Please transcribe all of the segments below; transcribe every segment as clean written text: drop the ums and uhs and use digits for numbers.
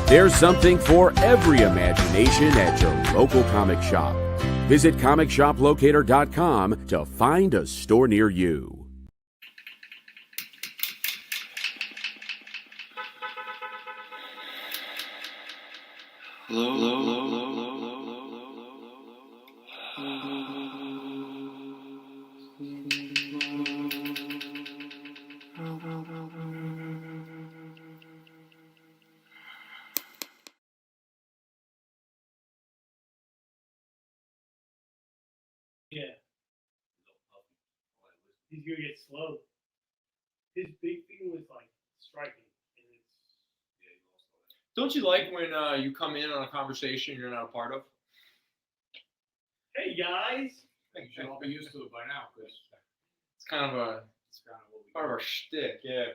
There's something for every imagination at your local comic shop. Visit ComicShopLocator.com to find a store near you. Yeah. He's gonna get slow. His big thing was like striking. And Don't you like when you come in on a conversation you're not a part of? hey guys. I think you should all be used to it by now, Chris. It's kind of what we part of do. our shtick, yeah.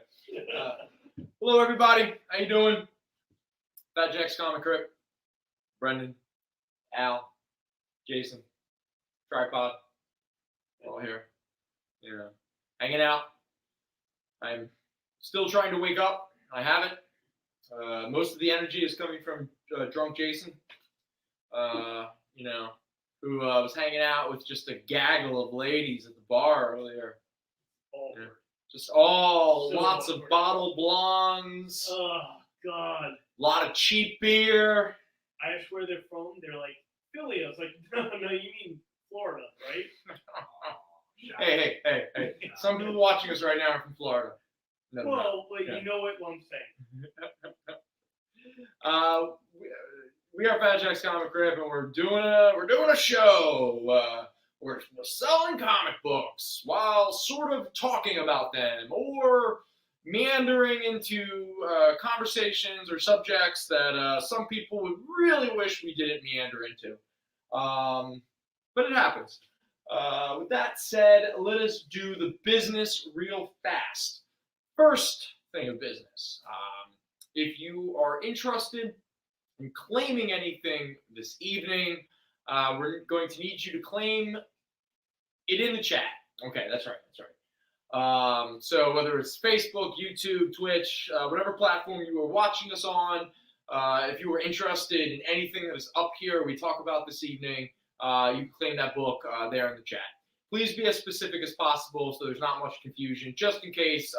Hello, everybody. How you doing? Fatjack's Comicrypt. Brendan, Al, Jason, Tripod. We're all here. You know, hanging out. I'm still trying to wake up. I haven't. Most of the energy is coming from drunk Jason. Who was hanging out with just a gaggle of ladies at the bar earlier. Yeah. Just lots of bottle blondes. Oh God. A lot of cheap beer. I asked where they're from. They're like Philly. I was like, no, you mean Florida, right? Hey. Some people watching us right now are from Florida. No, well, yeah. You know what I'm saying. We are Fatjack's Comicrypt, and we're doing a show. We're selling comic books while sort of talking about them or meandering into conversations or subjects that some people would really wish we didn't meander into. But it happens. With that said, let us do the business real fast. First thing of business. If you are interested in claiming anything this evening, we're going to need you to claim it in the chat. Okay, that's right. So whether it's Facebook, YouTube, Twitch, whatever platform you are watching us on, if you are interested in anything that is up here we talk about this evening, you can claim that book there in the chat. Please be as specific as possible so there's not much confusion, just in case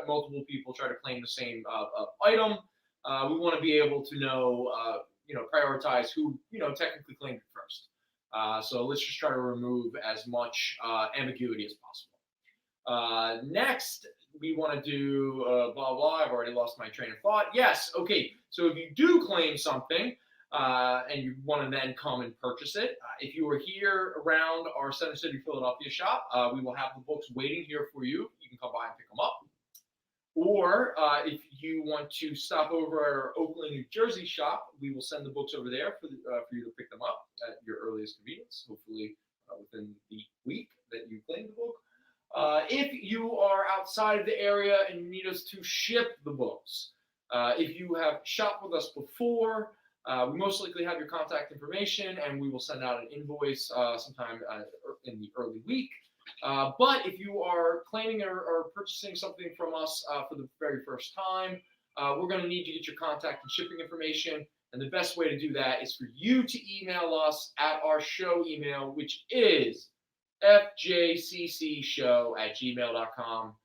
multiple people try to claim the same item. We want to be able to know, prioritize who, technically claimed it first. So let's just try to remove as much ambiguity as possible. Next, we want to do blah, blah. I've already lost my train of thought. Yes, okay. So if you do claim something and you want to then come and purchase it, if you are here around our Center City, Philadelphia shop, we will have the books waiting here for you. You can come by and pick them up. Or if you want to stop over at our Oakland, New Jersey shop, we will send the books over there for you to pick them up at your earliest convenience, hopefully within the week that you claim the book. If you are outside of the area and you need us to ship the books, if you have shopped with us before, we most likely have your contact information, and we will send out an invoice sometime in the early week. But if you are claiming or purchasing something from us for the very first time, we're going to need to get your contact and shipping information. And the best way to do that is for you to email us at our show email, which is fjccshow@gmail.com.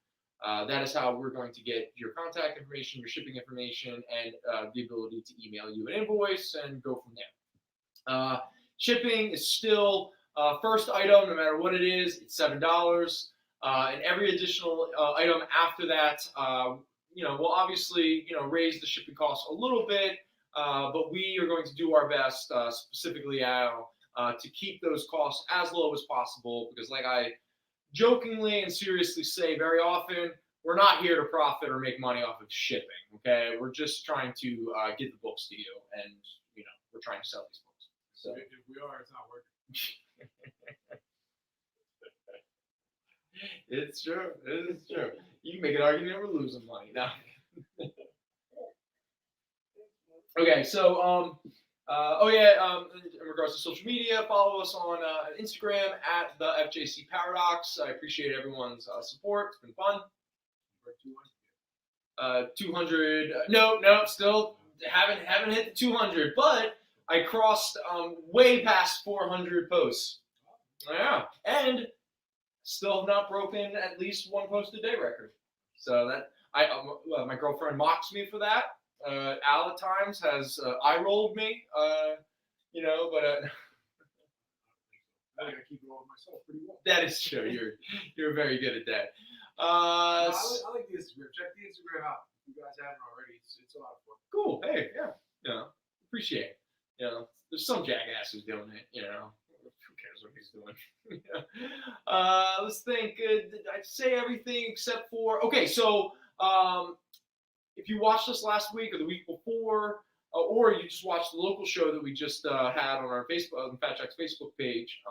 That is how we're going to get your contact information, your shipping information, and the ability to email you an invoice and go from there. Shipping is still first item, no matter what it is, it's $7. And every additional item after that, we'll obviously, raise the shipping costs a little bit, but we are going to do our best, specifically Al, to keep those costs as low as possible, because like I jokingly and seriously say very often, we're not here to profit or make money off of shipping, okay? We're just trying to get the books to you, and, we're trying to sell these books. So if we are, it's not working. It's true. It is true. You can make an argument we're losing money now. Okay, so in regards to social media, follow us on Instagram at the FJC Paradox. I appreciate everyone's support. It's been fun. 200. No, still haven't hit the 200, but I crossed way past 400 posts. Yeah, and still have not broken at least one post a day record. So that my girlfriend mocks me for that. Al at times has eye rolled me, but I think I keep it all to myself pretty well. that is true. You're very good at that. I like the Instagram. Check the Instagram out. If you guys haven't already, it's a lot of fun. Cool. Hey, yeah, appreciate it. There's some jackass who's doing it. Who cares what he's doing? Let's think. I'd say everything except for okay. So if you watched us last week or the week before, or you just watched the local show that we just had on our Facebook, on Fatjack's Facebook page,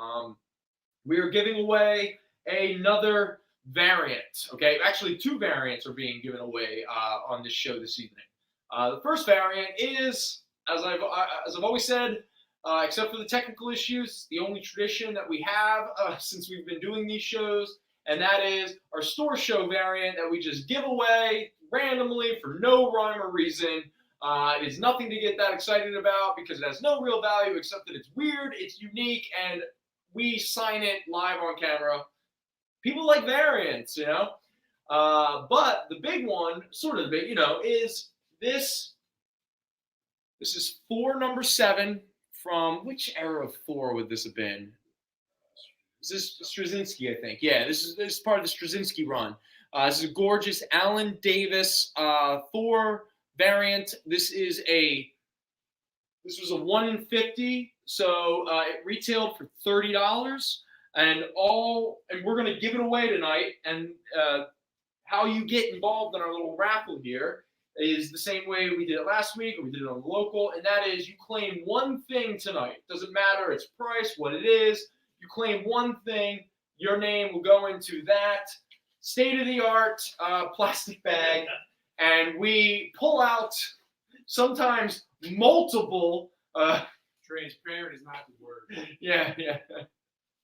we are giving away another variant. Okay, actually, 2 variants are being given away on this show this evening. The first variant is, as I've always said, except for the technical issues, the only tradition that we have since we've been doing these shows, and that is our store show variant that we just give away randomly for no rhyme or reason. It is nothing to get that excited about because it has no real value except that it's weird, it's unique, and we sign it live on camera. People like variants, but the big one, sort of the big, is this. This is Thor number 7 from which era of Thor would this have been? Is this Straczynski, I think? Yeah, this is part of the Straczynski run. This is a gorgeous Alan Davis Thor variant. This was a 1 in 50, so it retailed for $30, and we're gonna give it away tonight. And how you get involved in our little raffle here is the same way we did it last week, or we did it on the local, and that is you claim one thing tonight. Doesn't matter its price, what it is. You claim one thing, your name will go into that state-of-the-art plastic bag, and we pull out sometimes multiple. Transparent is not the word. Yeah.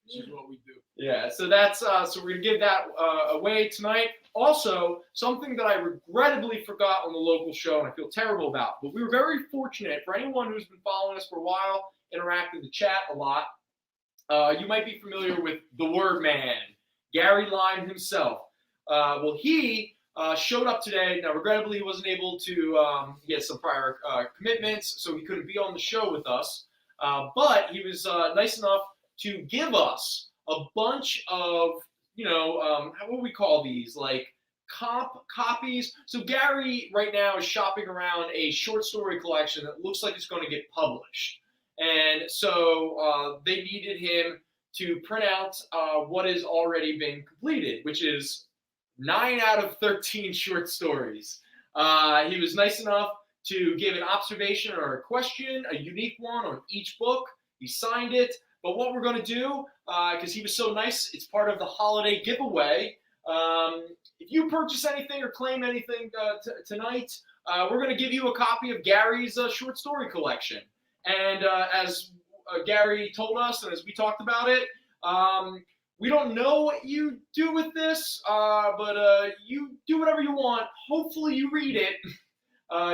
This is what we do. Yeah, so that's so we're gonna give that away tonight. Also, something that I regrettably forgot on the local show, and I feel terrible about, but we were very fortunate. For anyone who's been following us for a while, interacting in the chat a lot, you might be familiar with the Word Man, Gary Lime himself. Well, he showed up today. Now, regrettably, he wasn't able to get some prior commitments, so he couldn't be on the show with us. But he was nice enough to give us a bunch of, what do we call these? Like copies. So Gary right now is shopping around a short story collection that looks like it's going to get published. And so they needed him to print out what has already been completed, which is 9 out of 13 short stories. He was nice enough to give an observation or a question, a unique one on each book. He signed it. But what we're going to do, because he was so nice, it's part of the holiday giveaway. If you purchase anything or claim anything tonight, we're going to give you a copy of Gary's short story collection. And as Gary told us, and as we talked about it, we don't know what you do with this, but you do whatever you want. Hopefully you read it.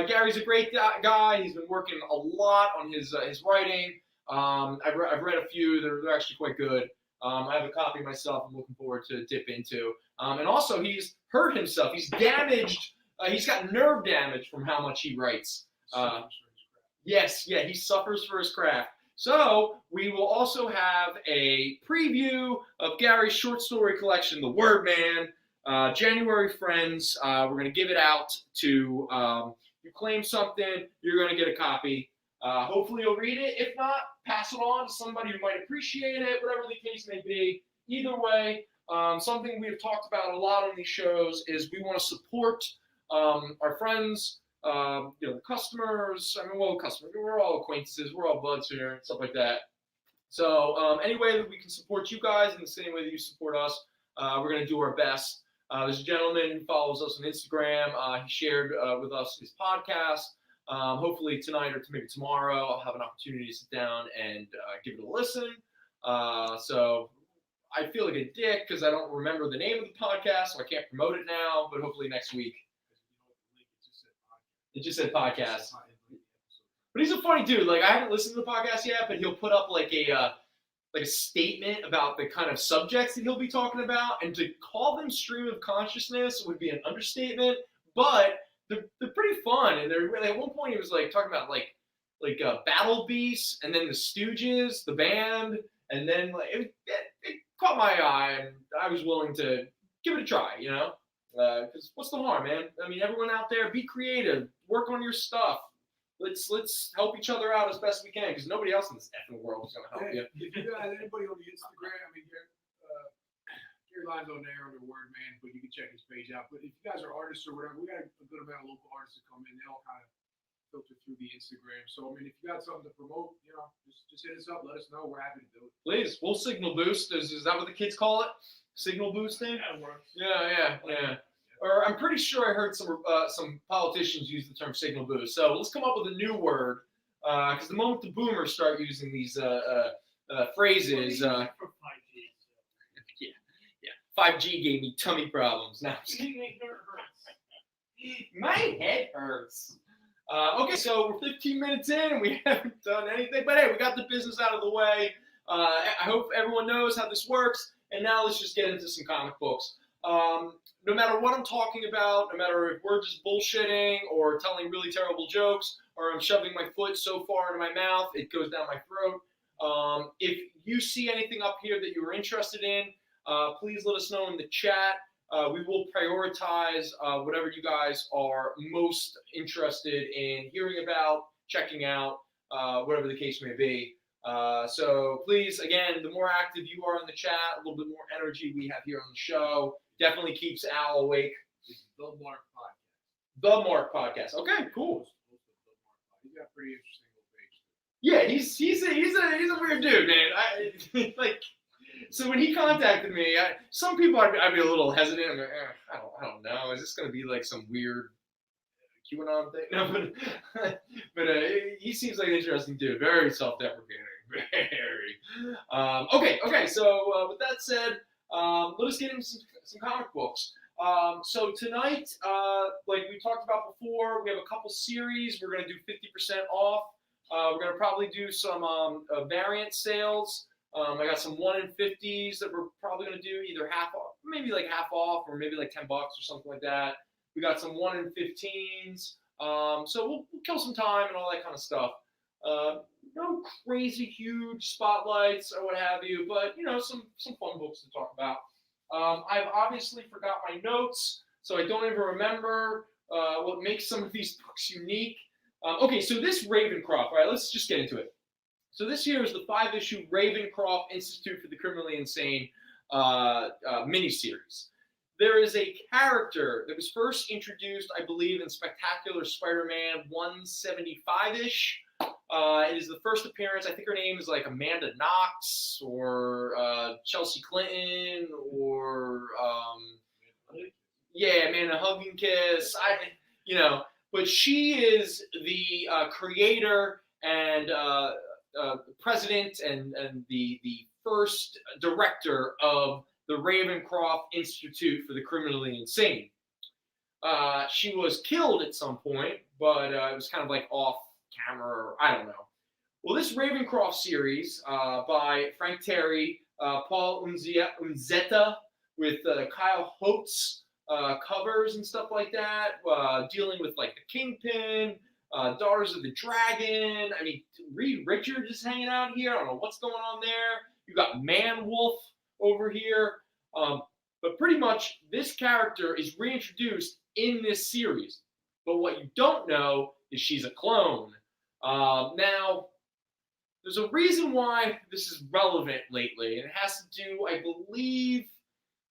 Gary's a great guy. He's been working a lot on his writing. I've read a few. They're actually quite good. I have a copy myself I'm looking forward to dip into. And also, he's hurt himself. He's damaged. He's got nerve damage from how much he writes. Yes, he suffers for his craft. So we will also have a preview of Gary's short story collection, The Word Man, January Friends. We're going to give it out to, you claim something, you're going to get a copy. Hopefully you'll read it. If not, pass it on to somebody who might appreciate it, whatever the case may be. Either way, something we've talked about a lot on these shows is we want to support our friends, the customers. Customers. We're all acquaintances. We're all buds here and stuff like that. So any way that we can support you guys in the same way that you support us, we're going to do our best. There's a gentleman who follows us on Instagram. He shared with us his podcast. Hopefully tonight or maybe tomorrow, I'll have an opportunity to sit down and give it a listen. So I feel like a dick because I don't remember the name of the podcast, so I can't promote it now. But hopefully next week. It just said podcast. But he's a funny dude. Like, I haven't listened to the podcast yet, but he'll put up like a statement about the kind of subjects that he'll be talking about, and to call them stream of consciousness would be an understatement. But they're pretty fun, and they're really. At one point, he was like talking about like Battle Beasts, and then the Stooges, the band, and then like it caught my eye, and I was willing to give it a try. You know, because what's the harm, man? I mean, everyone out there, be creative, work on your stuff. Let's help each other out as best we can, because nobody else in this effing world is gonna help you. If you guys, anybody on the Instagram, I mean, Gary Line's on there under Word Man, but you can check his page out. But if you guys are artists or whatever, we got a good amount of local artists that come in. They all kind of filter through the Instagram. So I mean, if you got something to promote, you know, just hit us up. Let us know. We're happy to do it. Please, we'll signal boost. Is that what the kids call it? Signal boosting? Yeah, it works. Yeah. Or I'm pretty sure I heard some politicians use the term signal boost. So let's come up with a new word, because the moment the boomers start using these phrases, For 5G. yeah, 5G gave me tummy problems. Now my head hurts. Okay, so we're 15 minutes in and we haven't done anything, but hey, we got the business out of the way. I hope everyone knows how this works, and now let's just get into some comic books. No matter what I'm talking about, no matter if we're just bullshitting or telling really terrible jokes, or I'm shoving my foot so far into my mouth it goes down my throat, if you see anything up here that you are interested in, please let us know in the chat. We will prioritize whatever you guys are most interested in hearing about, checking out, whatever the case may be. So please, again, the more active you are in the chat, a little bit more energy we have here on the show. Definitely keeps Al awake. It's the Mark Podcast. The Mark Podcast. Okay, cool. He's got a pretty interesting little page. Yeah, he's a weird dude, man. Like, so when he contacted me, some people I'd be a little hesitant. I'm like, I don't know. Is this gonna be like some weird QAnon thing? No, but he seems like an interesting dude. Very self-deprecating. Very. Okay. So with that said, let us get into some comic books. So tonight, like we talked about before, we have a couple series. We're gonna do 50% off. We're gonna probably do some variant sales. I got some 1 in 50s that we're probably gonna do either half off, maybe like half off, or maybe like $10 or something like that. We got some 1 in 15s. So we'll kill some time and all that kind of stuff. No crazy huge spotlights or what have you, but you know, some fun books to talk about. I've obviously forgot my notes, so I don't even remember what makes some of these books unique. Okay, so this Ravencroft, right? Let's just get into it. So this here is the 5-issue Ravencroft Institute for the Criminally Insane miniseries. There is a character that was first introduced, I believe, in Spectacular Spider-Man 175-ish. It is the first appearance. I think her name is like Amanda Knox or Chelsea Clinton or Amanda Hugginkiss. But she is the creator and president and the first director of the Ravencroft Institute for the Criminally Insane. She was killed at some point, but it was kind of like off camera, or I don't know. Well, this Ravencroft series by Frank Terry, Paul Unzeta, with Kyle Holtz covers and stuff like that, dealing with like the Kingpin, Daughters of the Dragon. I mean, Reed Richards is hanging out here. I don't know what's going on there. You got Man Wolf over here. But pretty much this character is reintroduced in this series. But what you don't know is she's a clone. Now, there's a reason why this is relevant lately, and it has to do, I believe,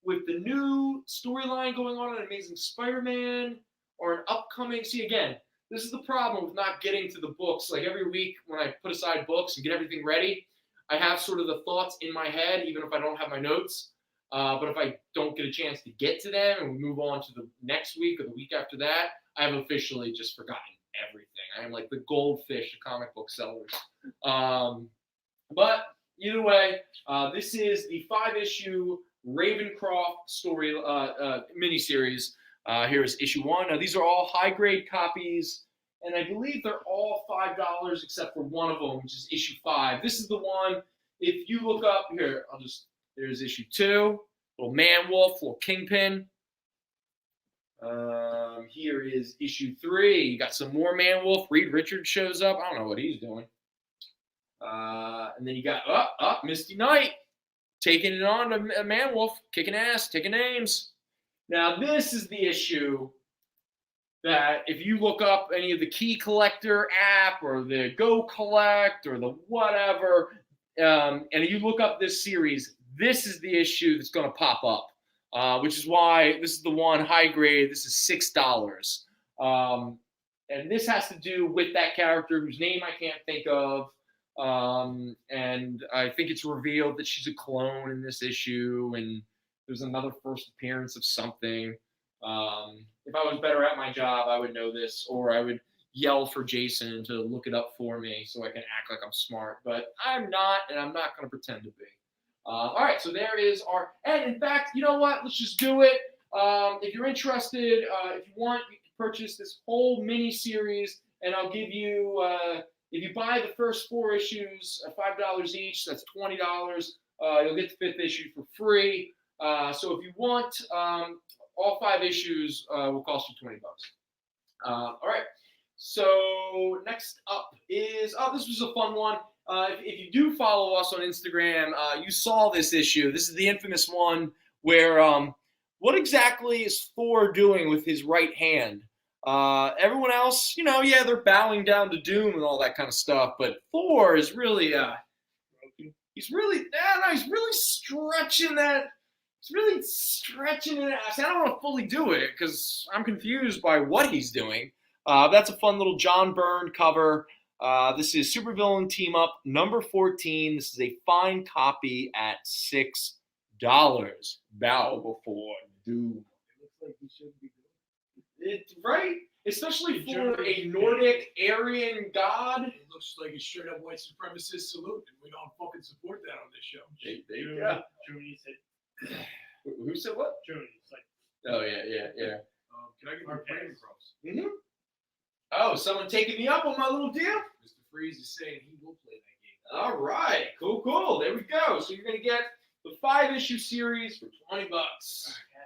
with the new storyline going on in Amazing Spider-Man, or an upcoming. See, again, this is the problem with not getting to the books. Like every week when I put aside books and get everything ready, I have sort of the thoughts in my head, even if I don't have my notes. But if I don't get a chance to get to them and we move on to the next week or the week after that, I have officially just forgotten everything. I am like the goldfish of comic book sellers. But either way, this is the 5-issue Ravencroft story miniseries. Here is issue 1. Now, these are all high-grade copies. and I believe they're all $5 except for one of them, which is issue 5. This is the one. If you look up here, there's issue 2, little man wolf, little kingpin. Here is issue 3. You got some more man wolf. Reed Richards shows up. I don't know what he's doing. And then you got Misty Knight taking it on to man wolf, kicking ass, taking names. Now this is the issue that if you look up any of the Key Collector app or the Go Collect or the whatever, and you look up this series, this is the issue that's going to pop up. Which is why this is the one high grade. This is $6. And this has to do with that character whose name I can't think of. And I think it's revealed that she's a clone in this issue. And there's another first appearance of something. If I was better at my job, I would know this, or I would yell for Jason to look it up for me so I can act like I'm smart. But I'm not, and I'm not going to pretend to be. All right, so there is our, and in fact, you know what? Let's just do it. If you're interested, if you want, you can purchase this whole mini series, and I'll give you, if you buy the first 4 issues, $5 each, that's $20. You'll get the 5th issue for free. So if you want, all 5 issues will cost you $20. All right. So next up is, this was a fun one. If you do follow us on Instagram, you saw this issue. This is the infamous one where what exactly is Thor doing with his right hand? Everyone else, they're bowing down to Doom and all that kind of stuff, but Thor is really, he's really stretching that. He's really stretching it out. I don't want to fully do it because I'm confused by what he's doing. That's a fun little John Byrne cover. This is Supervillain Team Up number 14. This is a fine copy at $6. Bow before Doom. It looks like he should be It's right, especially for a Nordic Aryan god. It looks like a straight up white supremacist salute, and we don't fucking support that on this show. Germany said. Who said what? Germany. It's like. Oh yeah. Can I get my brand across? Mm-hmm. Oh, someone taking me up on my little deal? Mr. Freeze is saying he will play that game. All right, cool. There we go. So you're gonna get the 5-issue series for $20.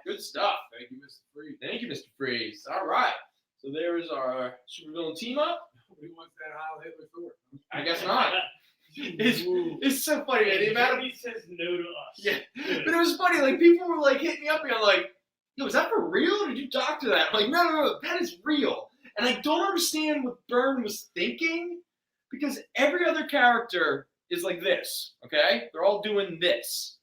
Good stuff. Thank you, Mr. Freeze. Thank you, Mr. Freeze. All right. So there's our Supervillain Team Up. Nobody wants that Heil Hitler Thor. I guess not. It's so funny. The amount of Germany says no to us. yeah, but it was funny. Like people were like hitting me up, and I'm like, "Yo, is that for real? Or did you doctor that?" I'm like, no, that is real. And I don't understand what Byrne was thinking, because every other character is like this, okay? They're all doing this.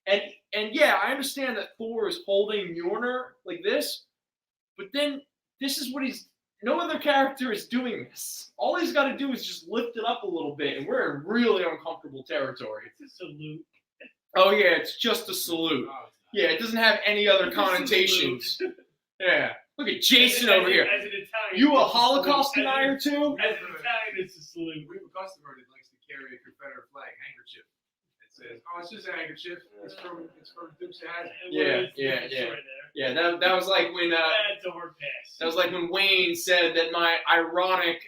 And yeah, I understand that Thor is holding Mjolnir like this, but then this is what no other character is doing this. All he's got to do is just lift it up a little bit, and we're in really uncomfortable territory. It's a salute. Oh yeah, it's just a salute. Yeah, it doesn't have any other connotations. Yeah. Look at Jason over here. As an Italian, You a Holocaust denier too? As an Italian, it's a salute. We have a customer that likes to carry a Confederate flag handkerchief. It says, it's just a handkerchief. It's from Dukes of Hazzard. Yeah, that was like when That's a hard pass. that was like when Wayne said that my ironic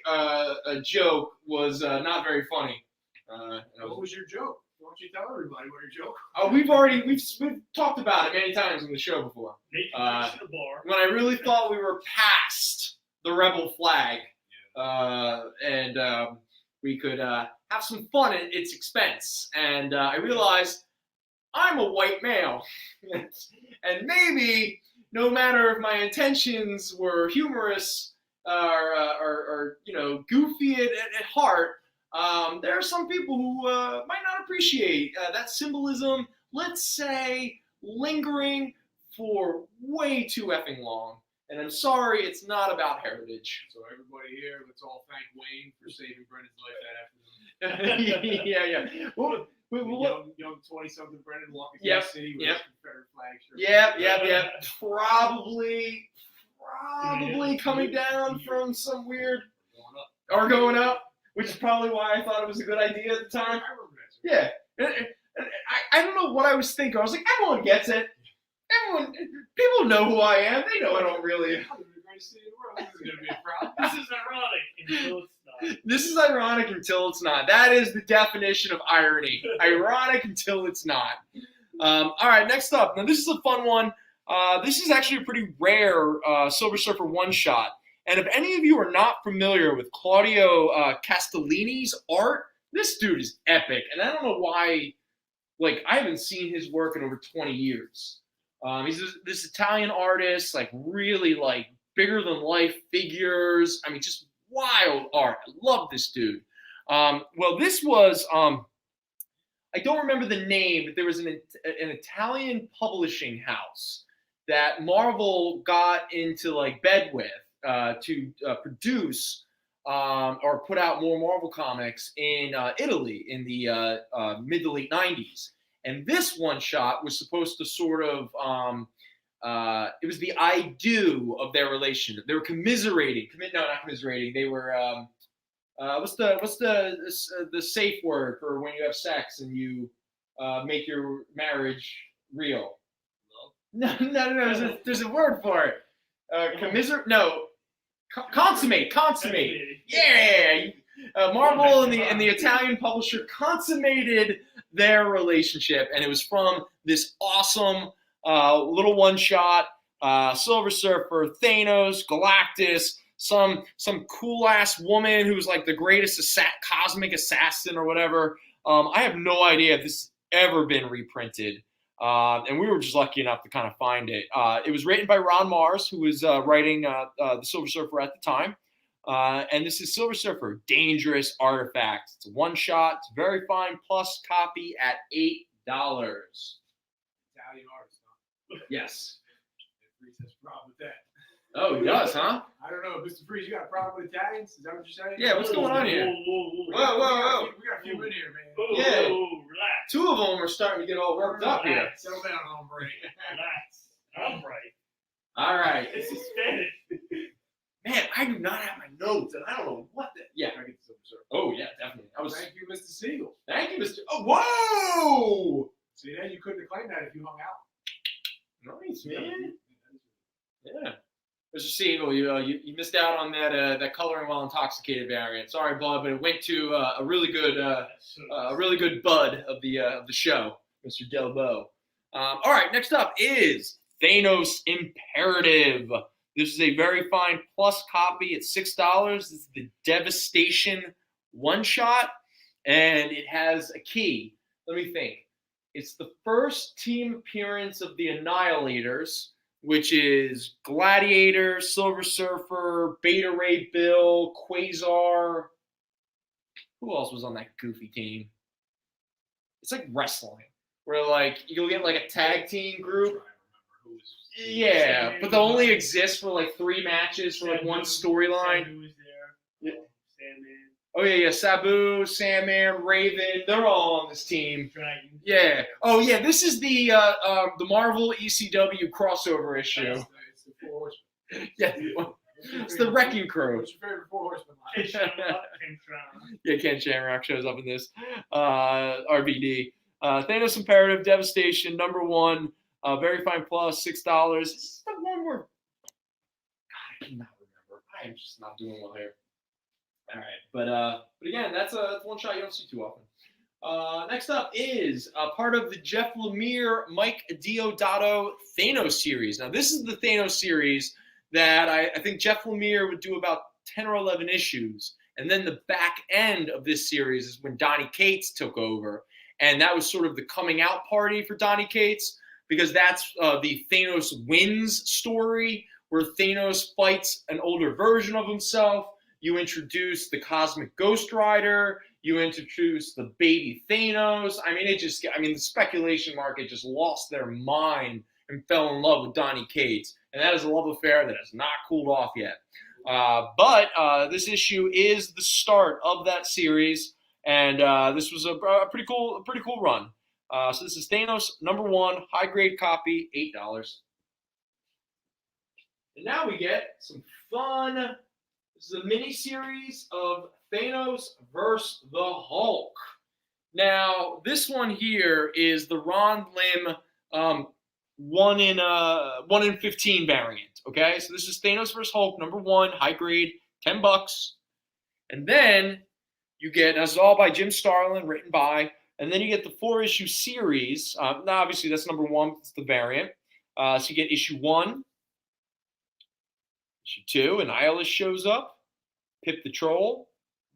joke was not very funny. What was your joke? Why don't you tell everybody what your joke? Oh, we've talked about it many times on the show before. Make it to the bar. When I really thought we were past the rebel flag, and we could have some fun at its expense. And I realized I'm a white male, and maybe no matter if my intentions were humorous or goofy at heart. There are some people who might not appreciate that symbolism, let's say, lingering for way too effing long. And I'm sorry, it's not about heritage. So everybody here, let's all thank Wayne for saving Brendan's life that afternoon. Yeah. Well, Young 20-something Brendan walking through Yep, the city with yep. his Confederate flag shirt. Probably coming down from some weird going up. Which is probably why I thought it was a good idea at the time. Yeah. I don't know what I was thinking. I was like, everyone gets it. People know who I am. They know I don't really. greatest city in the world. This is gonna be a problem. This is ironic until it's not. This is ironic until it's not. That is the definition of irony. Ironic until it's not. All right, next up. Now, this is a fun one. This is actually a pretty rare Silver Surfer one-shot. And if any of you are not familiar with Claudio Castellini's art, this dude is epic. And I don't know why, like, I haven't seen his work in over 20 years. He's this Italian artist, like, really, like, bigger-than-life figures. I mean, just wild art. I love this dude. Well, this was, I don't remember the name, but there was an Italian publishing house that Marvel got into, like, bed with to produce or put out more Marvel comics in Italy in the mid to late 90s. And this one shot was supposed to sort of, it was the I do of their relationship. They were commiserating. No, not commiserating. They were, what's the safe word for when you have sex and you make your marriage real? No. There's a word for it. Commiserate? No. Consummate. Yeah. Marvel and the Italian publisher consummated their relationship, and it was from this awesome little one shot. Silver Surfer, Thanos, Galactus, some cool ass woman who's like the greatest cosmic assassin or whatever. I have no idea if this has ever been reprinted. And we were just lucky enough to kind of find it. It was written by Ron Mars, who was writing the Silver Surfer at the time. And this is Silver Surfer, Dangerous Artifact. It's a one-shot. It's a very fine plus copy at $8. Italian artist, huh? Yes. Freeze has a problem with that. Oh, he does, huh? I don't know, Mr. Freeze, you got a problem with Italians? Is that what you're saying? Yeah, what's going on here? Whoa. We got a few in here, man. Yeah. Relax. Two of them are starting to get all worked up here. Settle down, hombre. Relax. I'm right. All right. This is Spanish. Man, I do not have my notes, and I don't know what the... Yeah. I get the Silver Surfer. Oh, yeah, definitely. Thank you, Mr. Siegel. Thank you, Mr. Oh, whoa! See, then you couldn't have claimed that if you hung out. Nice, man. Yeah. Mr. Siegel, you missed out on that coloring while intoxicated variant. Sorry, bud, but it went to a really good bud of the show, Mr. Delbo. All right, next up is Thanos Imperative. This is a very fine plus copy at $6. This is the Devastation one shot, and it has a key. Let me think. It's the first team appearance of the Annihilators, which is Gladiator, Silver Surfer, Beta Ray Bill, Quasar. Who else was on that goofy team? It's like wrestling, where like you'll get like a tag team group. Yeah, but they'll only exist for like 3 matches for like one storyline. Sabu was there. Sandman. Oh yeah, Sabu, Sandman, Raven, they're all on this team. Dragon. Yeah. Oh yeah, this is the Marvel ECW crossover issue. It's the Four Horsemen. Yeah, it's the Wrecking Crew. What's your favorite Four Horsemen line? Yeah, Ken Shamrock shows up in this. RVD. Thanos Imperative, Devastation, #1. Very fine plus, $6. This is the one where... God, I cannot remember. I am just not doing well here. All right, but again, that's one shot you don't see too often. Next up is part of the Jeff Lemire, Mike Deodato Thanos series. Now, this is the Thanos series that I think Jeff Lemire would do about 10 or 11 issues. And then the back end of this series is when Donny Cates took over. And that was sort of the coming out party for Donny Cates, because that's the Thanos wins story, where Thanos fights an older version of himself. You introduce the Cosmic Ghost Rider. You introduce the baby Thanos. I mean, the speculation market just lost their mind and fell in love with Donny Cates. And that is a love affair that has not cooled off yet. But this issue is the start of that series. And this was a pretty cool run. So this is Thanos #1, high grade copy, $8. And now we get some fun. This is a mini series of Thanos versus the Hulk. Now, this one here is the Ron Lim 1 in 15 variant. Okay, so this is Thanos vs. Hulk #1, high grade, $10. And then you get, this is all by Jim Starlin, written by, and then you get the 4-issue series. Now, obviously, that's #1, it's the variant. So you get issue 1, issue 2, Annihilus shows up, Pip the Troll,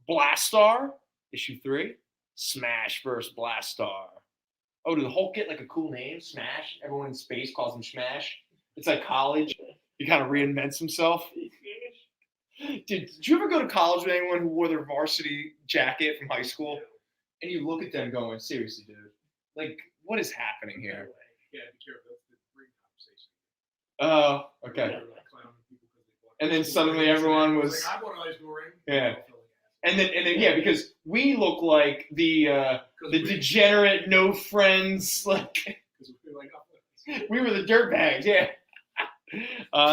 Blastar, issue 3, Smash vs. Blastar. Oh, did the Hulk get like a cool name? Smash? Everyone in space calls him Smash. It's like college. He kind of reinvents himself. Dude, did you ever go to college with anyone who wore their varsity jacket from high school? And you look at them going, seriously, dude, like, what is happening here? Yeah, be careful. That's the bring conversation. Oh, okay. And then suddenly everyone was. Like, I bought a high school ring. Yeah. And then, yeah, because we look like the degenerate, no friends, like we were the dirtbags, yeah.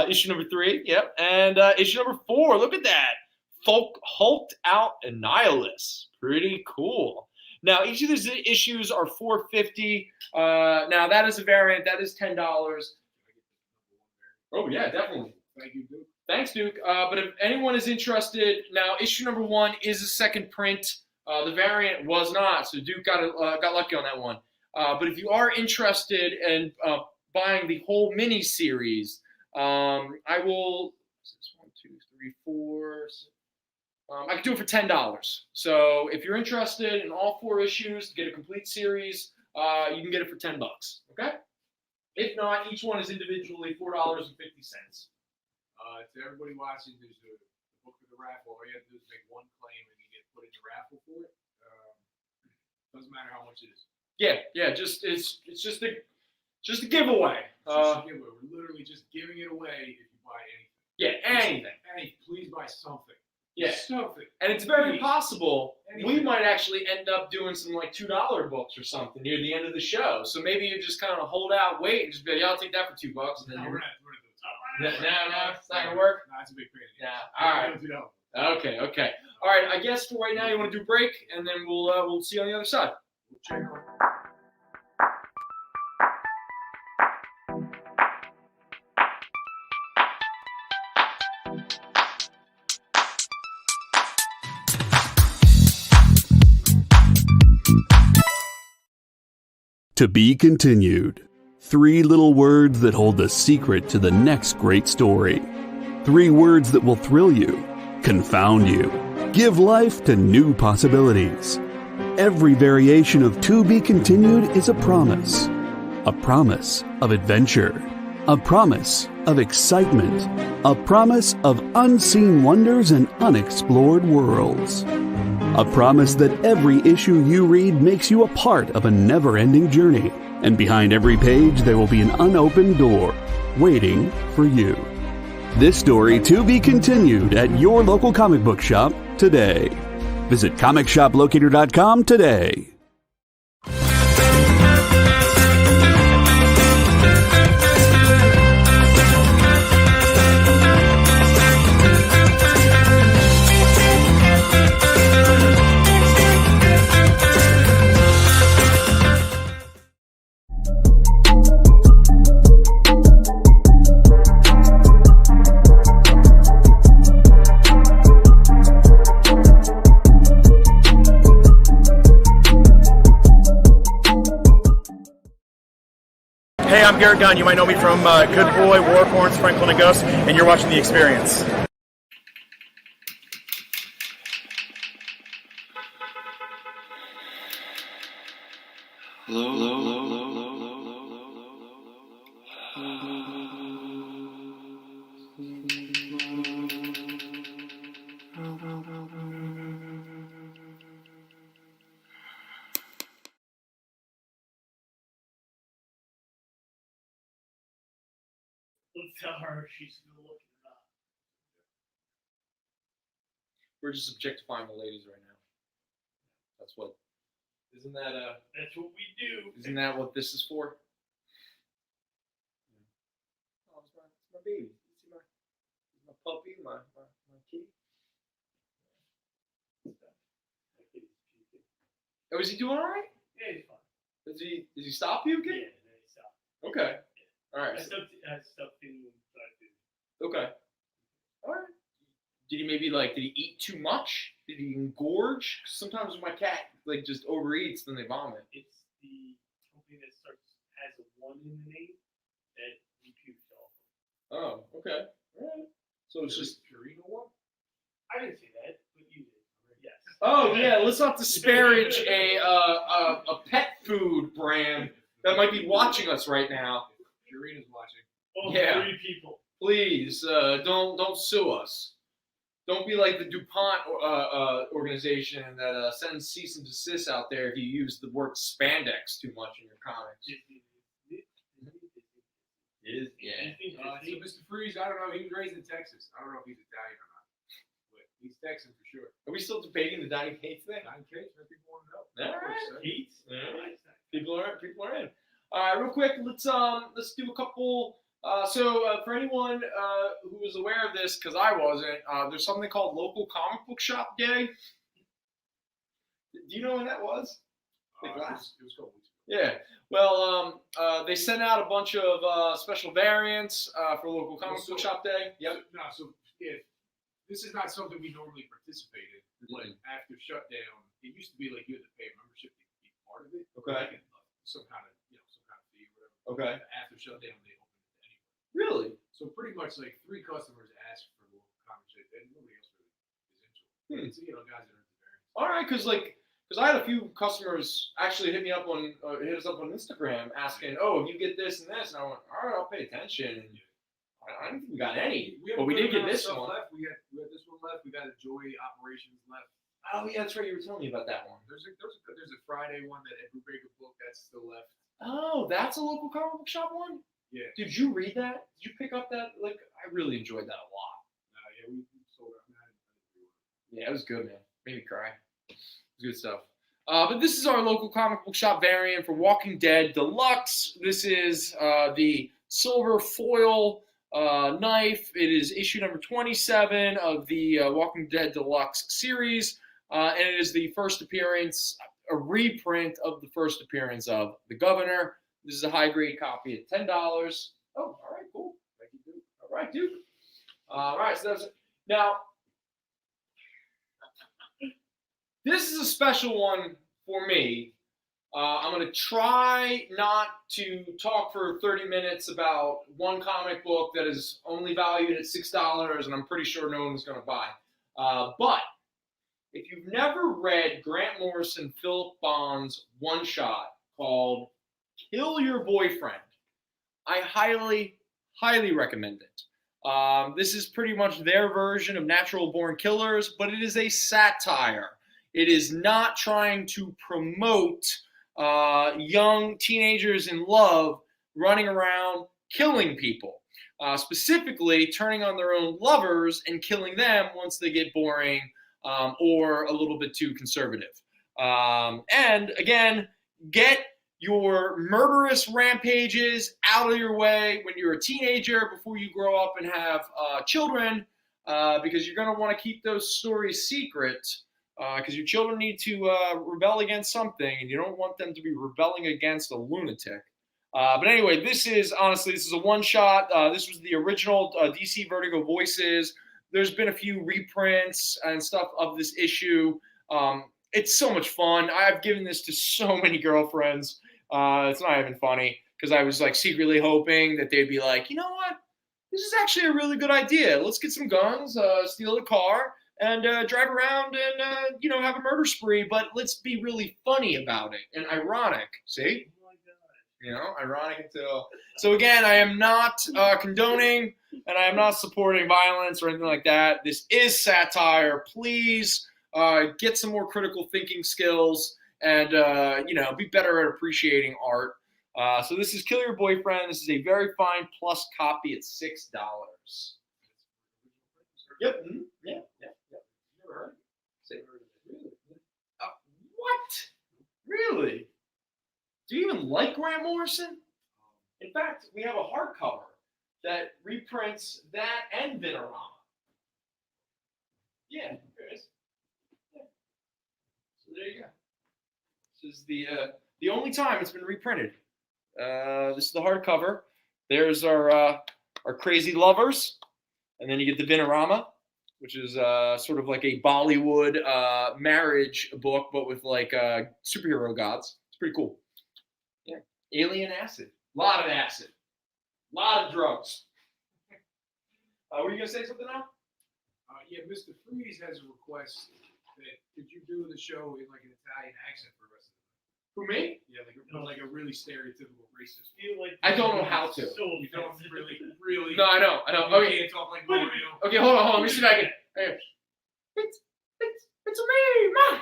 Issue #3, yep, and issue #4. Look at that, hulked out Annihilus, pretty cool. Now each of these issues are $4.50. Now that is a variant. That is $10. Oh yeah, definitely. Thank you, Duke. Thanks, Duke. But if anyone is interested, now issue #1 is a second print. The variant was not, so Duke got lucky on that one. But if you are interested in buying the whole mini series, I will. 1, 2, 3, 4. I can do it for $10. So if you're interested in all 4 issues to get a complete series, you can get it for $10. Okay. If not, each one is individually $4.50. To everybody watching, there's the book for the raffle. All you have to do is make one claim and you get put in the raffle for it. Doesn't matter how much it is. Yeah. It's just a giveaway. It's just a giveaway. We're literally just giving it away if you buy anything. Yeah, anything. Please buy something. Yeah. Something. And it's very possible we Anything. might actually end up doing some like $2 books or something near the end of the show. So maybe you just kind of hold out, wait, and just be like, yeah, I'll take that for $2. And then No, you're we're not doing No, it. it's not gonna work. No, it's a big pain. Yeah. All right. Okay. All right. I guess for right now, you want to do a break, and then we'll see you on the other side. Check out. To be continued. 3 little words that hold the secret to the next great story. 3 words that will thrill you, confound you, give life to new possibilities. Every variation of To Be Continued is a promise. A promise of adventure. A promise of excitement. A promise of unseen wonders and unexplored worlds. A promise that every issue you read makes you a part of a never-ending journey. And behind every page, there will be an unopened door waiting for you. This story to be continued at your local comic book shop today. Visit comicshoplocator.com today. Hey, I'm Garrett Gunn. You might know me from Good Boy, Warhorns, Franklin and Ghost, and you're watching The Experience. Let's tell her she's still looking it up. We're just objectifying the ladies right now. That's what. Isn't that That's what we do. Isn't that what this is for? Oh, it's my baby. See my puppy, my kitty. Oh, is he doing all right? Yeah, he's fine. Does he stop puking? Yeah, then he stopped. Okay. All right. I stuffed in Okay. All right. Did he eat too much? Did he engorge? Sometimes when my cat just overeats, then they vomit. It's the company that has a 1 in the name that we puked off. Oh, okay. All right. So it's just Purina one. I didn't say that, but you did. Yes. Oh yeah, let's not disparage a pet food brand that might be watching us right now. Purina's watching. Oh, Yeah. 3 people. Please don't sue us. Don't be like the DuPont organization that sends cease and desist out there if you use the word spandex too much in your comics. Yeah. So Mr. Freeze, I don't know. He was raised in Texas. I don't know if he's Italian or not, but he's Texan for sure. Are we still debating the Donnie Cates thing? Nine cakes, I think people want to know. All right. Heat? Yeah. People are in. All right, real quick, let's do a couple. For anyone who was aware of this, because I wasn't, there's something called Local Comic Book Shop Day. Do you know when that was? Like last? It was a couple weeks ago. Yeah. Well, they sent out a bunch of special variants for Local Comic Book Shop Day. Yep. This is not something we normally participate in. But after shutdown, it used to be like you had to pay a membership to be part of it. Okay. Like some kind of fee or whatever. Okay. After shutdown, they opened it anyway. Really? So pretty much like 3 customers asked for the local comic shop, and nobody else really is into it. It's guys that are into variants. All right, because I had a few customers actually hit us up on Instagram asking, "Oh, if you get this and this," and I went, "All right, I'll pay attention." And I don't think we got any, but we did get this one. Left. We had this one left. We got a Joy Operations left. Oh yeah, that's right. You were telling me about that one. There's a Friday one that Ed Brubaker book that's still left. Oh, that's a Local Comic Book Shop one? Yeah. Did you read that? Did you pick up that? I really enjoyed that a lot. Yeah, we sold it. Yeah, it was good, man. Made me cry. It was good stuff. But this is our Local Comic Book Shop variant for Walking Dead Deluxe. This is the silver foil knife. It is issue number 27 of the Walking Dead Deluxe series. And it is the first appearance, a reprint of the first appearance of the Governor. This is a high-grade copy at $10. Oh, all right, cool. Thank you, dude. All right, dude. All right, so that's it. Now, this is a special one for me. I'm going to try not to talk for 30 minutes about one comic book that is only valued at $6 and I'm pretty sure no one's going to buy. But if you've never read Grant Morrison, Philip Bond's one-shot called Kill Your Boyfriend, I highly, highly recommend it. This is pretty much their version of Natural Born Killers, but it is a satire. It is not trying to promote young teenagers in love running around killing people, specifically turning on their own lovers and killing them once they get boring or a little bit too conservative. And again, get your murderous rampages out of your way when you're a teenager before you grow up and have children, because you're going to want to keep those stories secret. Because your children need to rebel against something, and you don't want them to be rebelling against a lunatic. But anyway, this is a one-shot. This was the original DC Vertigo Voices. There's been a few reprints and stuff of this issue. It's so much fun. I've given this to so many girlfriends. It's not even funny, because I was secretly hoping that they'd be like, you know what? This is actually a really good idea. Let's get some guns, steal a car, and drive around and, have a murder spree, but let's be really funny about it and ironic. See? Oh my God. Ironic until... So again, I am not condoning and I am not supporting violence or anything like that. This is satire. Please get some more critical thinking skills and, be better at appreciating art. So this is Kill Your Boyfriend. This is a very fine plus copy at $6. Yep. Mm-hmm. Yeah. Never heard of it. Really? What? Really? Do you even like Grant Morrison? In fact, we have a hardcover that reprints that and Vinorama. Yeah, there it is. Yeah. So there you go. This is the only time it's been reprinted. This is the hardcover. there's our crazy lovers, and then you get the Vinorama, which is sort of like a Bollywood marriage book, but with like superhero gods. It's pretty cool. Yeah, alien acid, a lot of acid, a lot of drugs. Were you gonna say something now? Yeah, Mr. Freeze has a request that could you do the show in like an Italian accent for the rest of the night? For me? Yeah, like a really stereotypical racist. I don't know how to. You don't really. No, I know. You Okay, can't talk like Mario. okay, hold on. Let me see if I can. Okay. It's me, Mom.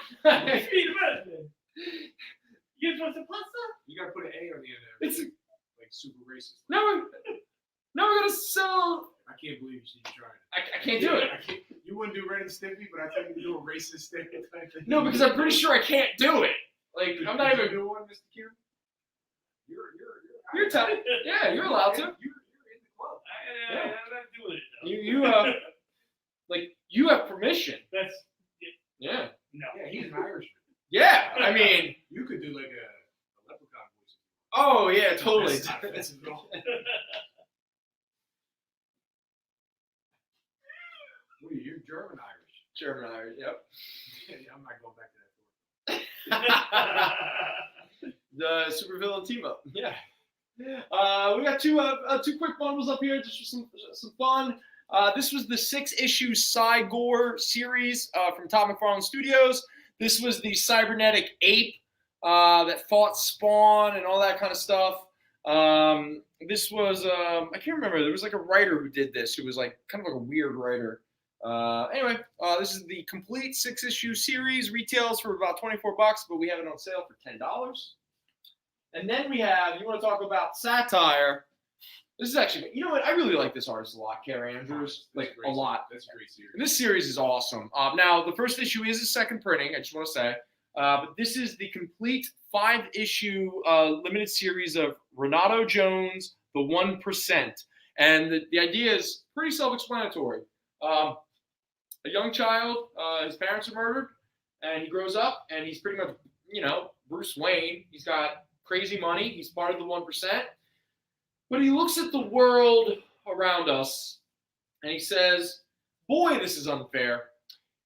You want some pasta? You gotta put an A on the end of It's it. Like super racist. no, we're gonna sell. I can't believe you tried it. I can't do it. You wouldn't do Ren and Stimpy, but I think you do a racist stereotype. No, because I'm pretty sure I can't do it. Like I'm not even. do one, Mr. Q. You're telling. Yeah, you're allowed to. You're in the club. I'm not doing it. Though. You like you have permission. That's Yeah. no. Yeah, he's an Irishman. Yeah. I mean. You could do like a leprechaun voice. Oh yeah, totally. That's not offensive at all. What are you? You're German Irish. German Irish. Yep. Yeah, I'm not going back to that door. The supervillain team up. Yeah. We got two quick bundles up here just for some fun. This was the 6-issue Cygore series from Todd McFarlane Studios. This was the cybernetic ape that fought Spawn and all that kind of stuff. This was I can't remember. There was like a writer who did this who was like kind of like a weird writer. Anyway, this is the complete 6-issue series. Retails for about $24, but we have it on sale for $10. And then we have, you want to talk about satire. This is actually, you know what? I really like this artist a lot, Kara Andrews, like a lot. That's a great series. And this series is awesome. Now, the first issue is a second printing, I just want to say. But this is the complete 5-issue limited series of Renato Jones, The 1%. And the idea is pretty self-explanatory. A young child, his parents are murdered, and he grows up, and he's pretty much, Bruce Wayne. He's got crazy money. He's part of the 1%. But he looks at the world around us, and he says, boy, this is unfair.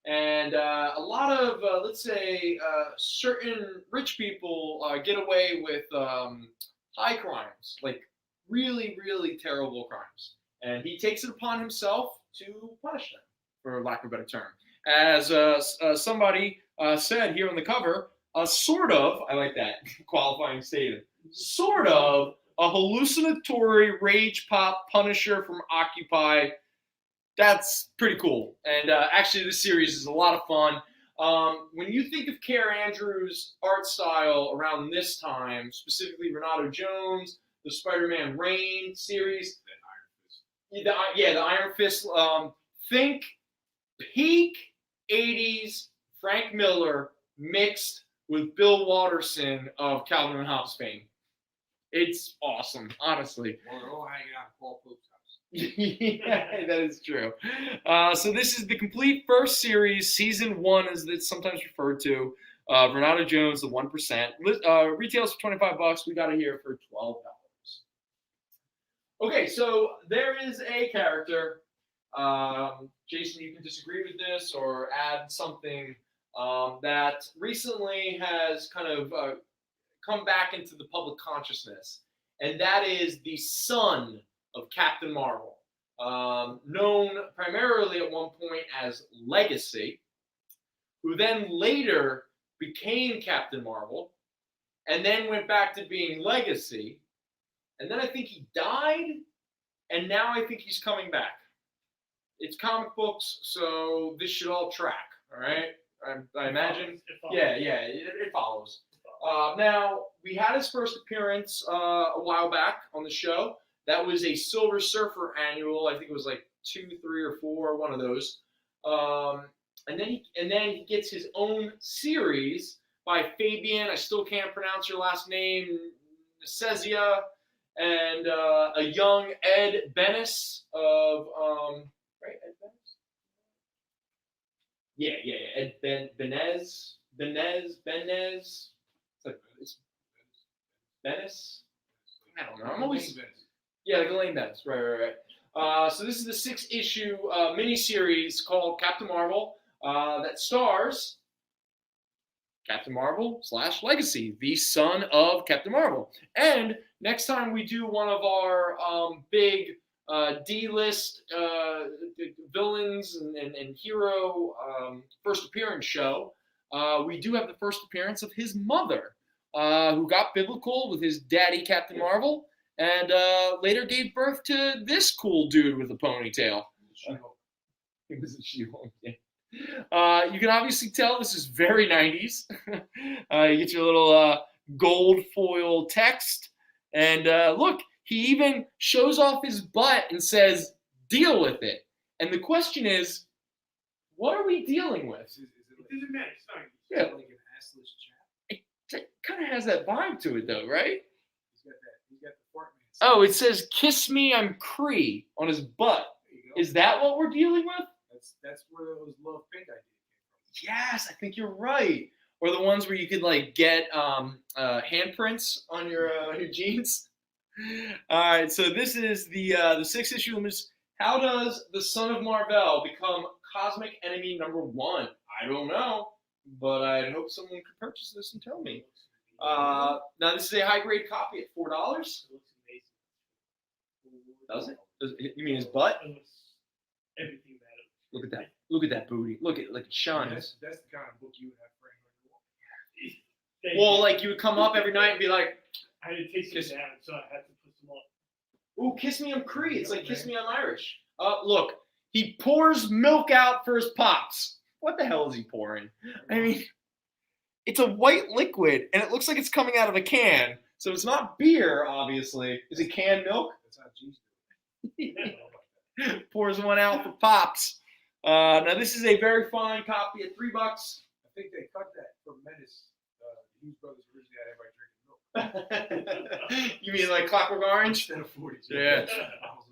And a lot of, let's say, certain rich people get away with high crimes, like really, really terrible crimes. And he takes it upon himself to punish them, for lack of a better term. As somebody said here on the cover, sort of, I like that qualifying statement, sort of a hallucinatory rage pop Punisher from Occupy. That's pretty cool. And actually, this series is a lot of fun. When you think of Kara Andrews' art style around this time, specifically Renato Jones, the Spider-Man Reign series, the Iron Fist, think peak 80s Frank Miller mixed with Bill Watterson of Calvin and Hobbes fame. It's awesome, honestly. Well, they're all hanging out in Paul Pope's house. Yeah, that is true. So this is the complete first series, season 1, as it's sometimes referred to. Renato Jones, the 1%. Retails for $25. We got it here for $12. Okay, so there is a character. Jason, you can disagree with this or add something that recently has kind of come back into the public consciousness, and that is the son of Captain Marvel, known primarily at one point as Legacy, who then later became Captain Marvel, and then went back to being Legacy, and then I think he died, and now I think he's coming back. It's comic books, so this should all track, all right? I imagine. It follows. Now, we had his first appearance a while back on the show. That was a Silver Surfer annual. I think it was like 2, 3, or 4, one of those. And then he gets his own series by Fabian. I still can't pronounce your last name. Necezia, and a young Ed Benes of right, Ed Benes? Yeah, Ed Benes. It's Benes. I don't know. I'm always like Lane Bends. Right. So this is the 6-issue miniseries called Captain Marvel that stars Captain Marvel / Legacy, the son of Captain Marvel. And next time we do one of our big D-list villains and hero first appearance show, we do have the first appearance of his mother, who got biblical with his daddy Captain Marvel, and later gave birth to this cool dude with a ponytail. He was a She-Hulk, yeah. You can obviously tell this is very 90s. You get your little gold foil text. And look, he even shows off his butt and says, "Deal with it." And the question is, what are we dealing with? It doesn't matter. It's not. Yeah. like an assless chap. It kind of has that vibe to it, though, right? He's got the fart man. Oh, it says, "Kiss me, I'm Cree" on his butt. There you go. Is that what we're dealing with? That's where those love pink idea came Yes, I think you're right. Or the ones where you could like get handprints on your jeans. All right, so this is the 6-issue limit. How does the son of Marvel become cosmic enemy #1? I don't know, but I hope someone could purchase this and tell me. Now this is a high grade copy at $4. It looks amazing. Does it? You mean his butt? It looks everything about it. Look at that. Look at that booty. Look at like it from. shines. That's the kind of book you would have framed on your wall. Well, like you would come up every night and be like, I had to take some down, so I had to put some up. "Ooh, kiss me, I'm Cree." It's like "Kiss me, I'm Irish." Look, he pours milk out for his pops. What the hell is he pouring? I mean, it's a white liquid, and it looks like it's coming out of a can. So it's not beer, obviously. Is it canned milk? That's how Jesus did Pours one out for pops. Now, this is a very fine copy at $3. I think they cut that from Menace. The Hughes brothers originally had everybody drinking milk. You mean like Clockwork Orange? Instead of 40s. Yeah.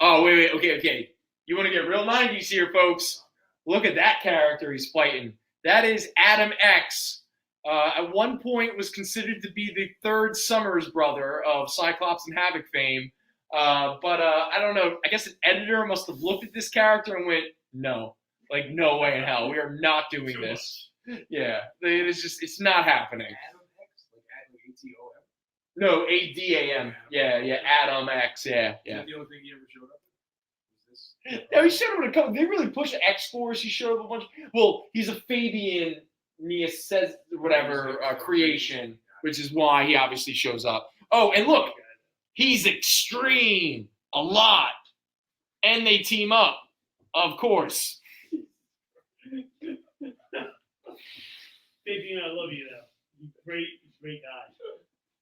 Oh, wait. Okay. You want to get real 90s here, folks. Look at that character he's fighting. That is Adam X. At one point was considered to be the third Summers brother of Cyclops and Havoc fame. But I don't know. I guess an editor must have looked at this character and went, "No. Like, no way in hell. We are not doing this." Yeah. It's not happening. Adam X? Like ATOM? No, ADAM. Yeah, Adam X. Yeah. Is that the only thing he ever showed up in? Was this? No, he showed up in a couple. They really pushed X-Force. He showed up a bunch. Well, he's a Fabian says whatever creation, which is why he obviously shows up. Oh, and look, he's extreme a lot, and they team up, of course. Fabian, I love you though. He's great guy.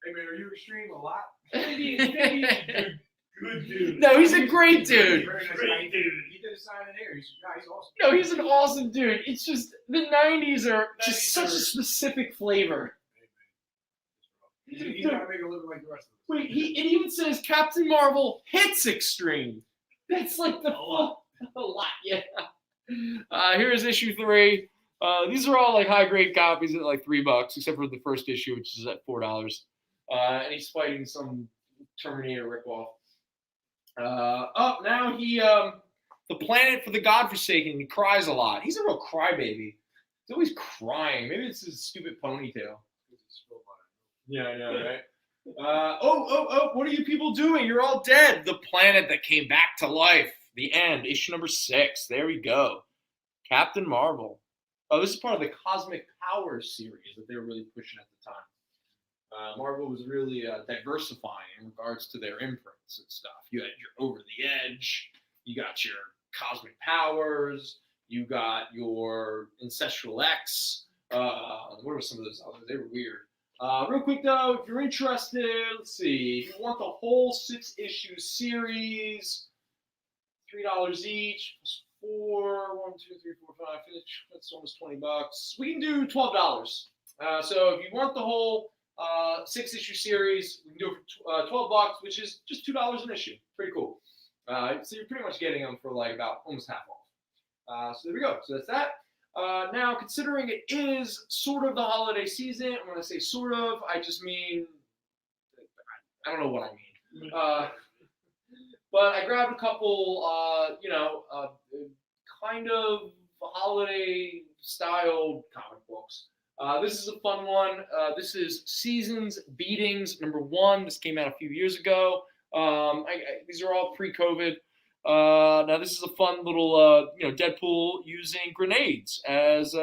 Hey man, are you extreme a lot? Fabian's a good dude. No, he's a great dude. Very nice Great guy. dude. He did a sign in there. He's awesome. No, he's an awesome dude. It's just the 90s are just such a specific flavor. He's gotta make it look like the rest of us. Wait, it even says Captain Marvel hits extreme. That's like the a lot, yeah. Here's issue 3. These are all like high grade copies at like $3, except for the first issue, which is at $4. And he's fighting some Terminator ripoff. Now he the planet for the Godforsaken. He cries a lot. He's a real crybaby. He's always crying. Maybe it's his stupid ponytail. Yeah, I know, right? What are you people doing? You're all dead. The planet that came back to life. The end. Issue number 6. There we go. Captain Marvel. Oh, this is part of the Cosmic Powers series that they were really pushing at the time. Marvel was really diversifying in regards to their imprints and stuff. You had your Over the Edge. You got your Cosmic Powers. You got your Ancestral X. What were some of those others? They were weird. Real quick though, if you're interested, let's see. If you want the whole 6-issue series, $3 each, plus 4, 1, 2, 3, 4, 5, that's almost $20. We can do $12. So if you want the whole 6-issue series, we can do it for $12, which is just $2 an issue. Pretty cool. So you're pretty much getting them for like about almost half off. So there we go. So that's that. Now, considering it is sort of the holiday season, and when I say sort of, I just mean, I don't know what I mean. But I grabbed a couple, kind of holiday style comic books. This is a fun one. This is Seasons Beatings #1. This came out a few years ago. These are all pre-COVID. Now this is a fun little, Deadpool using grenades as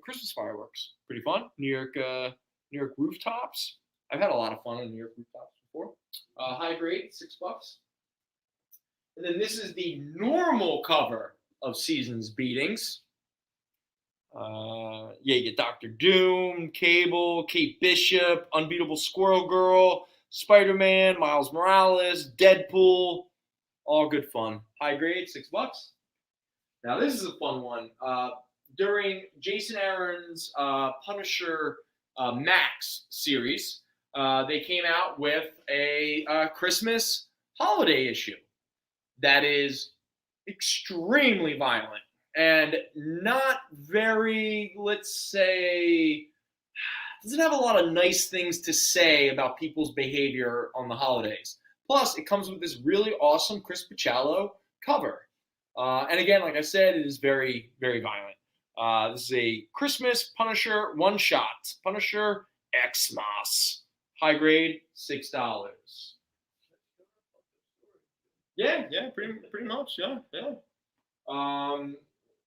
Christmas fireworks. Pretty fun. New York rooftops. I've had a lot of fun on New York rooftops before. High grade, $6. And then this is the normal cover of Seasons Beatings. You get Doctor Doom, Cable, Kate Bishop, Unbeatable Squirrel Girl, Spider-Man, Miles Morales, Deadpool. All good fun. High grade, $6. Now this is a fun one. During Jason Aaron's Punisher Max series, they came out with a Christmas holiday issue that is extremely violent and not very, let's say, doesn't have a lot of nice things to say about people's behavior on the holidays. Plus, it comes with this really awesome Chris Picciallo cover. And again, like I said, it is very, very violent. This is a Christmas Punisher one-shot. Punisher Xmas. High grade, $6. Yeah, pretty much, yeah.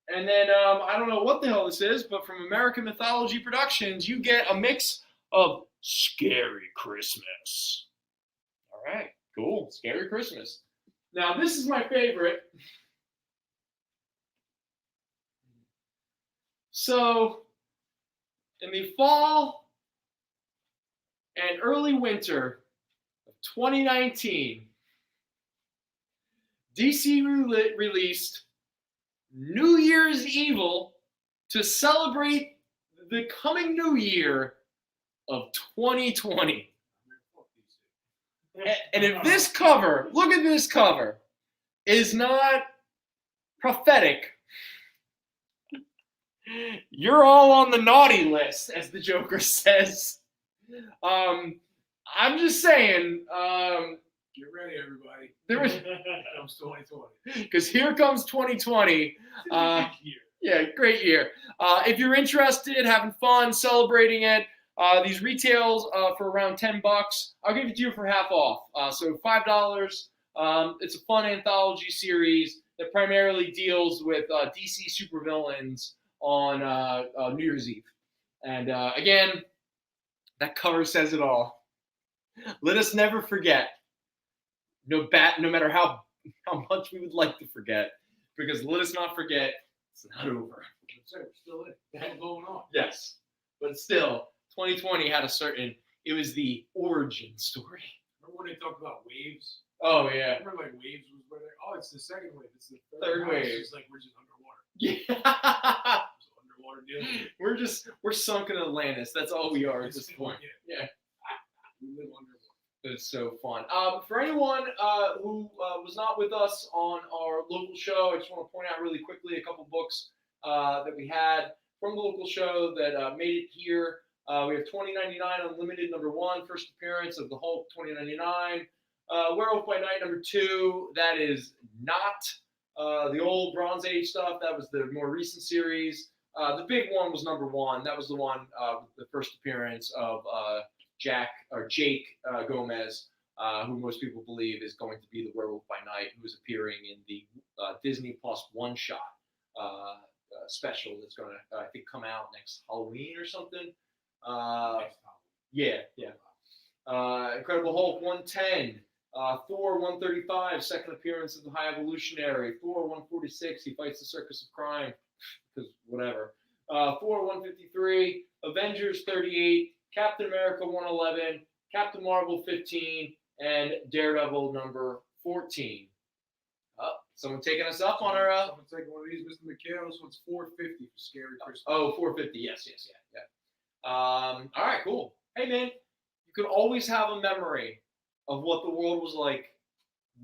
And then I don't know what the hell this is, but from American Mythology Productions, you get a mix of Scary Christmas. All right, cool, Scary Christmas. Now this is my favorite. So, in the fall and early winter of 2019, DC released New Year's Evil to celebrate the coming new year of 2020. And if this cover, look at this cover, is not prophetic, you're all on the naughty list, as the Joker says. I'm just saying. Get ready, everybody. Here comes 2020. Because here comes 2020. Yeah, great year. If you're interested, having fun, celebrating it, these retails for around $10. I'll give it to you for half off. So $5. It's a fun anthology series that primarily deals with DC supervillains on New Year's Eve. And again, that cover says it all. Let us never forget. No matter how much we would like to forget, because let us not forget, it's not over. We're still in. It's still going on. Yes, but still, 2020 had it was the origin story. Remember when they talked about waves? Oh yeah. Remember like waves was where it's the second wave. It's the third wave. It's just like we're just underwater. Yeah. Underwater dealing. We're sunk in Atlantis. That's all we are at this point. Yeah. We live underwater. It's so fun. For anyone who was not with us on our local show, I just want to point out really quickly a couple books that we had from the local show that made it here. We have 2099 Unlimited #1, first appearance of the Hulk 2099. Werewolf by Night #2, that is not the old Bronze Age stuff. That was the more recent series. The big one was #1. That was the one, the first appearance of Jake Gomez, who most people believe is going to be the Werewolf by Night, who is appearing in the Disney Plus one-shot special that's going to, I think, come out next Halloween or something. Yeah. Incredible Hulk 110. Thor 135, second appearance of the High Evolutionary. Thor 146, he fights the Circus of Crime, because whatever. Thor 153, Avengers 38, Captain America 111, Captain Marvel 15, and Daredevil #14. Someone taking us up on our... Someone taking one of these, Mr. McHale. This one's $4.50 for Scary Christmas. Oh, $4.50, yes. All right, cool. Hey, man, you can always have a memory of what the world was like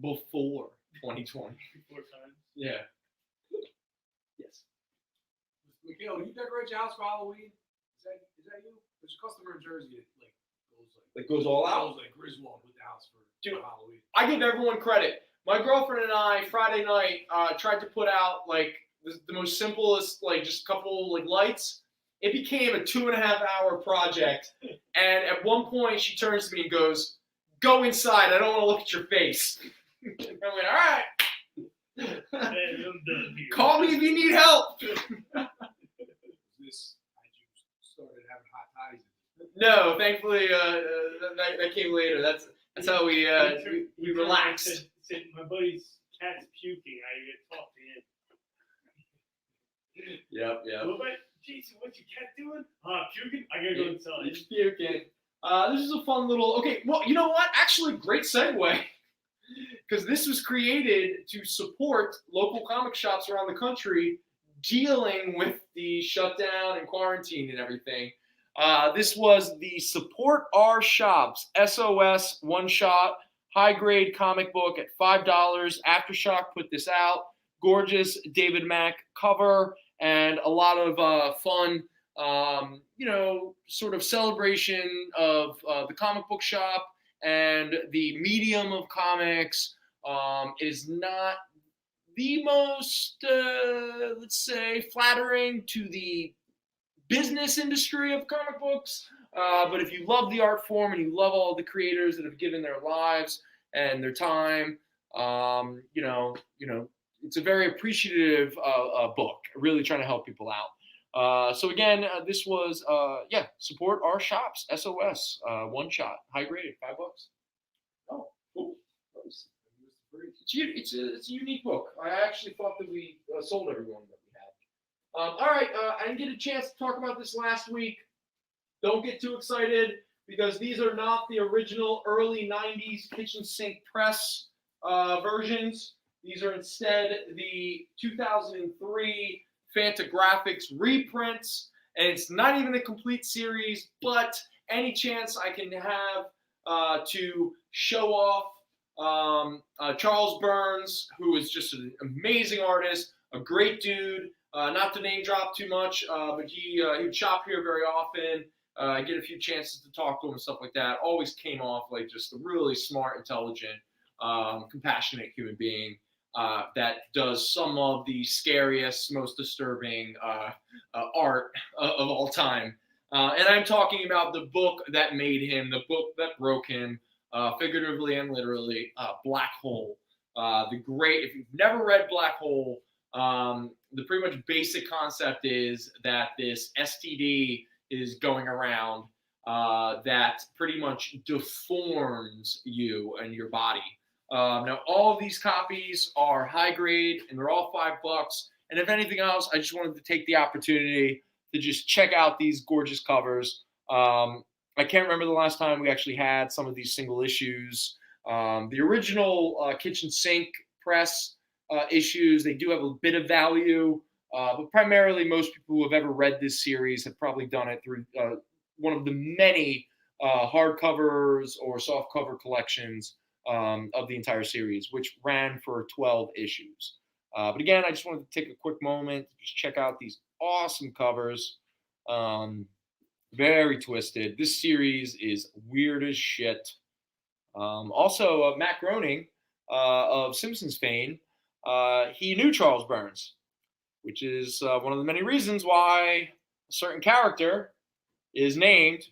before 2020. Before time. Yeah. Yes. Mr. McHale, do you decorate your house for Halloween? Is that you? There's a customer in Jersey that goes It goes all out? Goes like Griswold with the house for Dude, Halloween. I give everyone credit. My girlfriend and I, Friday night, tried to put out like the most simplest, like just a couple like lights. It became a 2.5-hour project, and at one point she turns to me and goes, "Go inside. I don't want to look at your face." And I'm like, "All right." And I'm done here. Call me if you need help. This, I just started having hot toddies. No, thankfully that came later. That's how we relaxed. Said my buddy's cat's puking. I gotta talk to him. Yep. What, Jason, what's your cat doing? Puking? I gotta go inside. He's puking. This is a fun little. Okay, well, you know what? Actually, great segue. Because this was created to support local comic shops around the country dealing with the shutdown and quarantine and everything. This was the Support Our Shops SOS one-shot high-grade comic book at $5. Aftershock put this out. Gorgeous David Mack cover and a lot of fun, sort of celebration of the comic book shop and the medium of comics. It is not the most, let's say, flattering to the business industry of comic books. But if you love the art form and you love all the creators that have given their lives and their time, it's a very appreciative book, really trying to help people out. So again, this was, Support Our Shops, SOS, one shot, high graded, $5. Oh, cool. Nice. It's a unique book. I actually thought that we sold everyone that we had. All right, I didn't get a chance to talk about this last week. Don't get too excited because these are not the original early 90s kitchen sink press versions. These are instead the 2003 Fantagraphics reprints, and it's not even a complete series, but any chance I can have to show off Charles Burns, who is just an amazing artist, a great dude, not to name drop too much, but he would shop here very often. I get a few chances to talk to him and stuff like that. Always came off like just a really smart, intelligent, compassionate human being. That does some of the scariest, most disturbing art of all time. And I'm talking about the book that made him, the book that broke him, figuratively and literally, Black Hole. If you've never read Black Hole, the pretty much basic concept is that this STD is going around that pretty much deforms you and your body. Now, all of these copies are high grade, and they're all $5. And if anything else, I just wanted to take the opportunity to just check out these gorgeous covers. I can't remember the last time we actually had some of these single issues. The original kitchen sink press issues, they do have a bit of value, but primarily most people who have ever read this series have probably done it through one of the many hardcovers or softcover collections of the entire series, which ran for 12 issues. But again, I just wanted to take a quick moment to just check out these awesome covers. Very twisted. This series is weird as shit. Also, Matt Groening of Simpsons fame, he knew Charles Burns, which is one of the many reasons why a certain character is named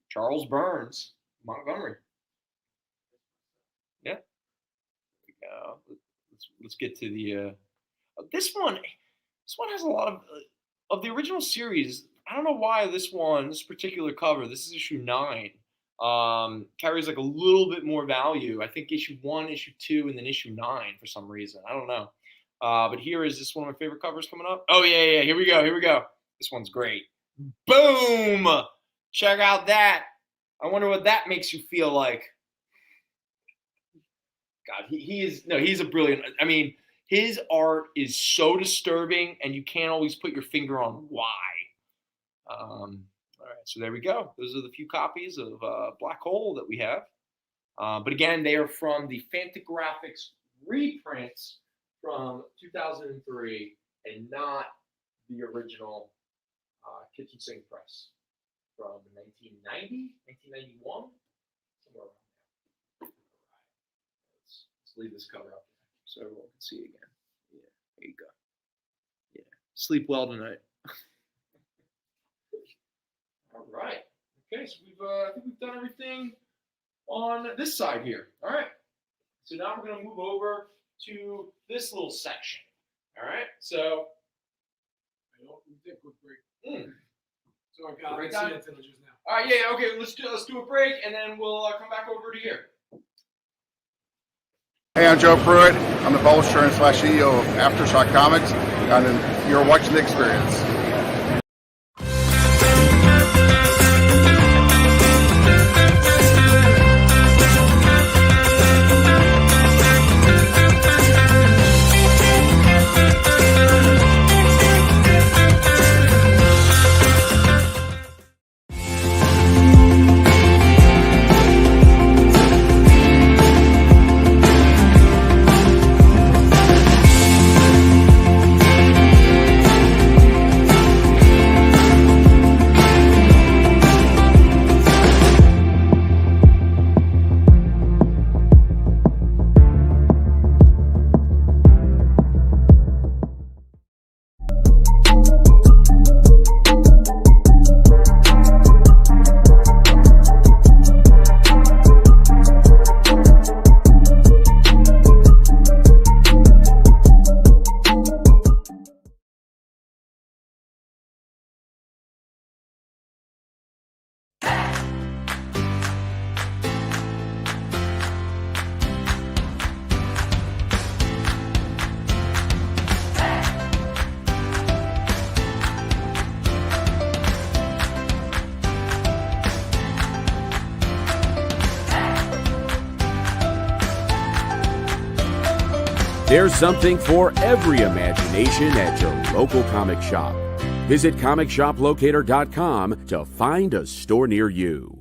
Charles Burns Montgomery. Yeah. Let's get to the this one. This one has a lot of the original series. I don't know why this particular cover, this is issue 9, carries like a little bit more value. I think issue 1, issue 2, and then issue 9 for some reason. I don't know. But here is this one of my favorite covers coming up. Oh yeah. Here we go. This one's great. Boom! Check out that. I wonder what that makes you feel like. God, he's a brilliant. I mean, his art is so disturbing, and you can't always put your finger on why. All right, so there we go. Those are the few copies of Black Hole that we have. But again, they are from the Fantagraphics reprints from 2003 and not the original kitchen sink press from 1990, 1991, somewhere around there. Let's leave this cover up so everyone can see again. Yeah, there you go. Yeah, sleep well tonight. All right. Okay, so I think we've done everything on this side here. All right. So now we're going to move over to this little section. All right. So. We did a quick break. Sorry, God, I Break didn't see time? that till just now. All right. Yeah. Okay. Let's do a break, and then we'll come back over to here. Hey, I'm Joe Pruitt. I'm the publisher and /CEO of Aftershock Comics, and you're watching The Experience. There's something for every imagination at your local comic shop. Visit comicshoplocator.com to find a store near you.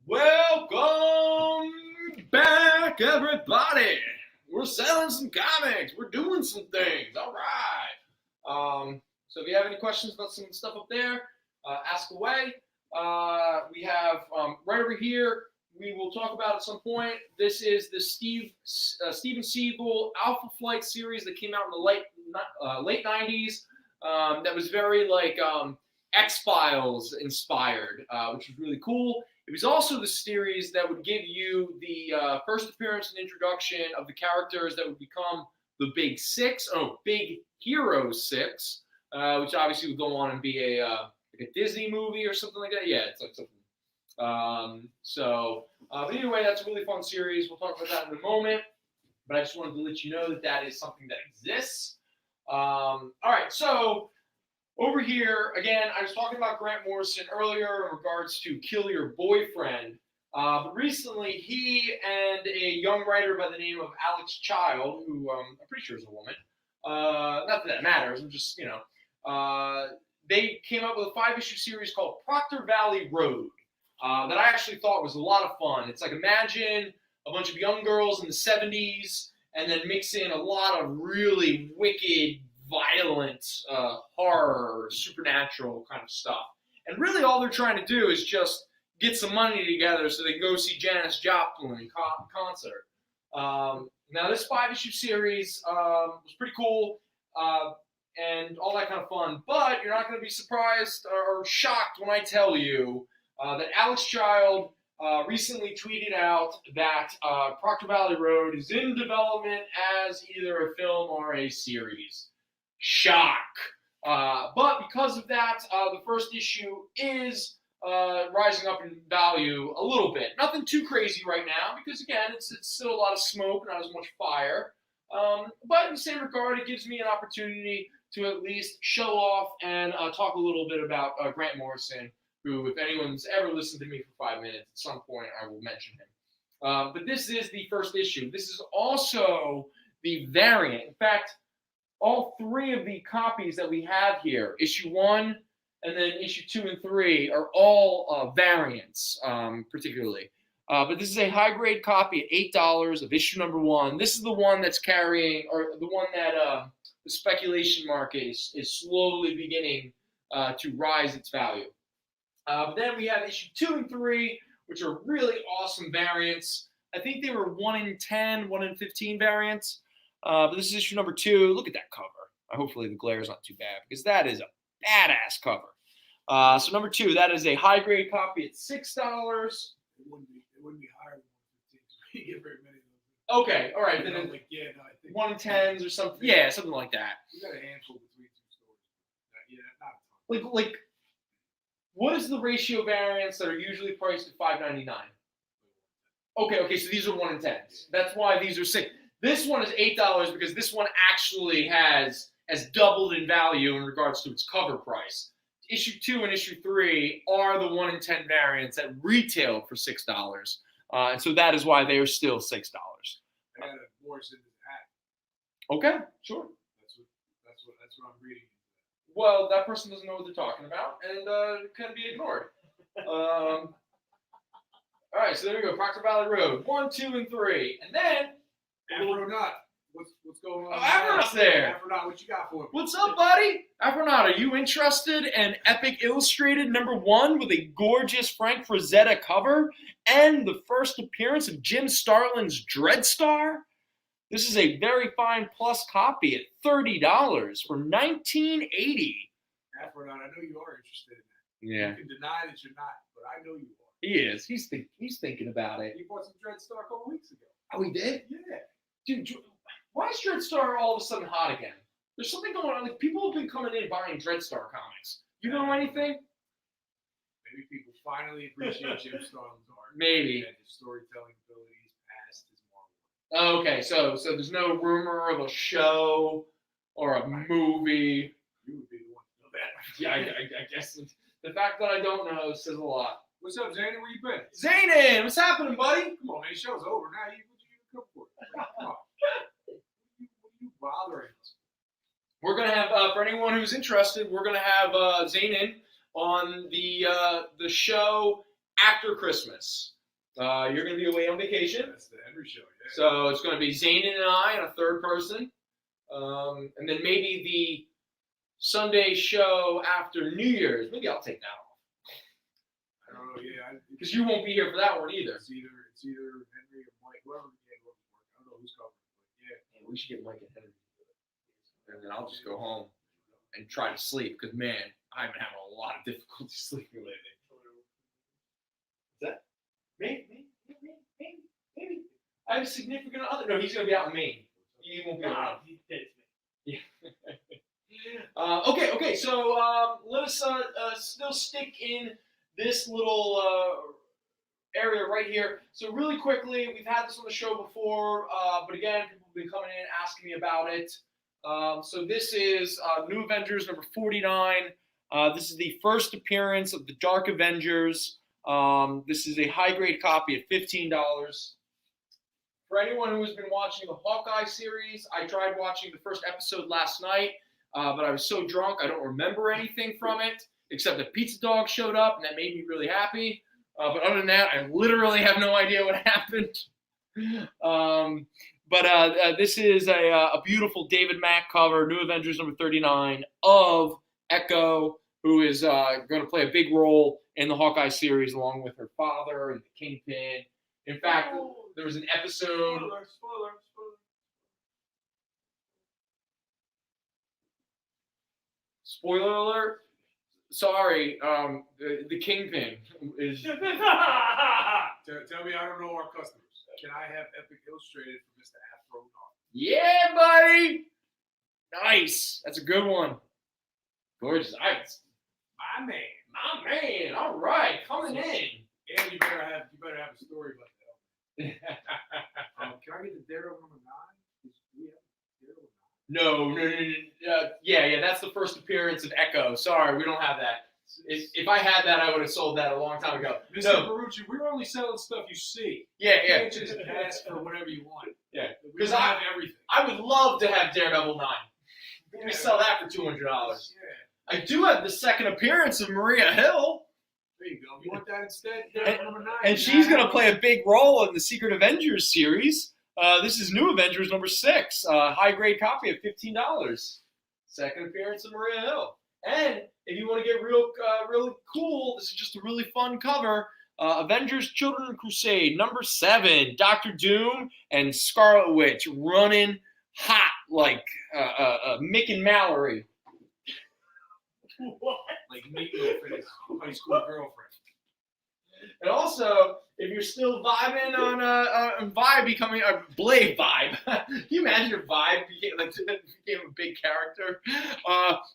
Welcome back, everybody. We're selling some comics. We're doing some things. All right. So if you have any questions about some stuff up there, ask away. We have right over here. We will talk about at some point. This is the Steven Seagal Alpha Flight series that came out in the late 90s. That was very like X-Files inspired, which was really cool. It was also the series that would give you the first appearance and introduction of the characters that would become the Big Six, Big Hero Six, which obviously would go on and be like a Disney movie or something like that. Yeah, it's like something. But anyway, that's a really fun series. We'll talk about that in a moment. But I just wanted to let you know that that is something that exists. All right, so. Over here, again, I was talking about Grant Morrison earlier in regards to Kill Your Boyfriend. But recently, he and a young writer by the name of Alex Child, who I'm pretty sure is a woman, not that matters, I'm just, they came up with a 5-issue series called Proctor Valley Road that I actually thought was a lot of fun. It's like imagine a bunch of young girls in the 70s and then mix in a lot of really wicked, violent, horror, supernatural kind of stuff. And really all they're trying to do is just get some money together so they can go see Janis Joplin in concert. Now this 5-issue series was pretty cool and all that kind of fun, but you're not going to be surprised or shocked when I tell you that Alex Child recently tweeted out that Proctor Valley Road is in development as either a film or a series. Shock. But because of that, the first issue is rising up in value a little bit. Nothing too crazy right now because, again, it's still a lot of smoke, not as much fire. But in the same regard, it gives me an opportunity to at least show off and talk a little bit about Grant Morrison, who, if anyone's ever listened to me for 5 minutes, at some point I will mention him. But this is the first issue. This is also the variant. In fact, all three of the copies that we have here, issue 1 and then issue 2 and 3, are all variants, particularly. But this is a high-grade copy at $8 of issue number 1. This is the one that's carrying, or the one that the speculation market is slowly beginning to rise its value. But then we have issue 2 and 3, which are really awesome variants. I think they were 1 in 10, 1 in 15 variants. But this is issue number 2. Look at that cover. Hopefully the glare is not too bad, because that is a badass cover. So number 2, that is a high-grade copy at $6. It wouldn't be higher than 115. You get very many of those. Okay, all right. Then I think 1 in 10s or something. Yeah, something like that. We got a handful between 2 stores. Not a ton. Like, what is the ratio variants that are usually priced at $5.99? Okay, so these are 1 in 10s. That's why these are 6. This one is $8 because this one actually has doubled in value in regards to its cover price. Issue 2 and issue 3 are the 1 in 10 variants that retail for $6, and so that is why they are still $6. I got a Morris in his hat. Okay, sure. That's what I'm reading. Well, that person doesn't know what they're talking about, and can be ignored. All right, so there we go. Proctor Valley Road, 1, 2, and 3, and then Afronaut, what's going on? Oh, Afronaut's there. Afronaut, what you got for me? What's up, buddy? Afronaut, are you interested in Epic Illustrated #1 with a gorgeous Frank Frazetta cover and the first appearance of Jim Starlin's Dreadstar? This is a very fine plus copy at $30 from 1980. Afronaut, I know you are interested in that. Yeah, You can deny that you're not, but I know you are. he is. He's thinking about it. He bought some Dreadstar a couple weeks ago. Oh, he did? Yeah. Dude, why is Dreadstar all of a sudden hot again? There's something going on. Like, people have been coming in buying Dreadstar comics. You know anything? Maybe people finally appreciate Jim Starlin's art. Maybe. And his storytelling abilities past his Marvel. Okay, so there's no rumor of a show or a movie. You would be the one to know that. Yeah, I guess the fact that I don't know says a lot. What's up, Zane? Where you been? Zayden, what's happening, buddy? Come on, man. The show's over now. What you come for? Come on. What are you bothering us? We're gonna have for anyone who's interested, we're gonna have Zayden on the show after Christmas. You're gonna be away on vacation. That's the Henry show, yeah. So it's going to be Zayden and I and a third person. And then maybe the Sunday show after New Year's. Maybe I'll take that off. I don't know, yeah. Because you won't be here for that one either. It's either Henry or Mike, whoever the game works. I don't know who's covering it, but yeah. Yeah, we should get Mike and Henry to do it. And then I'll just go home and try to sleep. Because, man, I've been having a lot of difficulty sleeping lately. What's that? Maybe. I have a significant other. No, he's going to be out in Maine. He won't be around. He did. Yeah. Okay. So let us still stick in this little area right here. So really quickly, we've had this on the show before, but again, people have been coming in asking me about it. So this is New Avengers number 49. This is the first appearance of the Dark Avengers. This is a high-grade copy at $15. For anyone who has been watching the Hawkeye series, I tried watching the first episode last night, but I was so drunk I don't remember anything from it, except that Pizza Dog showed up, and that made me really happy. But other than that, I literally have no idea what happened. But this is a beautiful David Mack cover, New Avengers number 39, of Echo, who is going to play a big role in the Hawkeye series along with her father and the Kingpin. In fact, there was an episode. Spoiler. Spoiler alert. Sorry, the Kingpin is. Tell me I don't know our customers. Can I have Epic Illustrated for Mr. Afronaut? Yeah, buddy. Nice. That's a good one. Gorgeous. My man. All right, coming in. And you better have a story about that. Can I get the Daredevil number 9? Do we have Daredevil 9? No. Yeah. That's the first appearance of Echo. Sorry, we don't have that. If I had that, I would have sold that a long time ago. Mr. No. Barucci, we're only selling stuff you see. Yeah, You yeah. can't just ask for whatever you want. Yeah. We Because don't I have everything. I would love to have Daredevil 9. We sell that for $200. Yeah. I do have the second appearance of Maria Hill. There you go. You want that instead? Number 9. And she's going to play a big role in the Secret Avengers series. This is New Avengers number 6. High-grade copy at $15. Second appearance of Maria Hill. And if you want to get really cool, this is just a really fun cover. Avengers Children Crusade number 7. Dr. Doom and Scarlet Witch running hot like Mick and Mallory. What? Like Meatloaf and his high school girlfriend. And also, if you're still vibing on Vibe becoming a Blade Vibe, can you imagine if Vibe became a big character?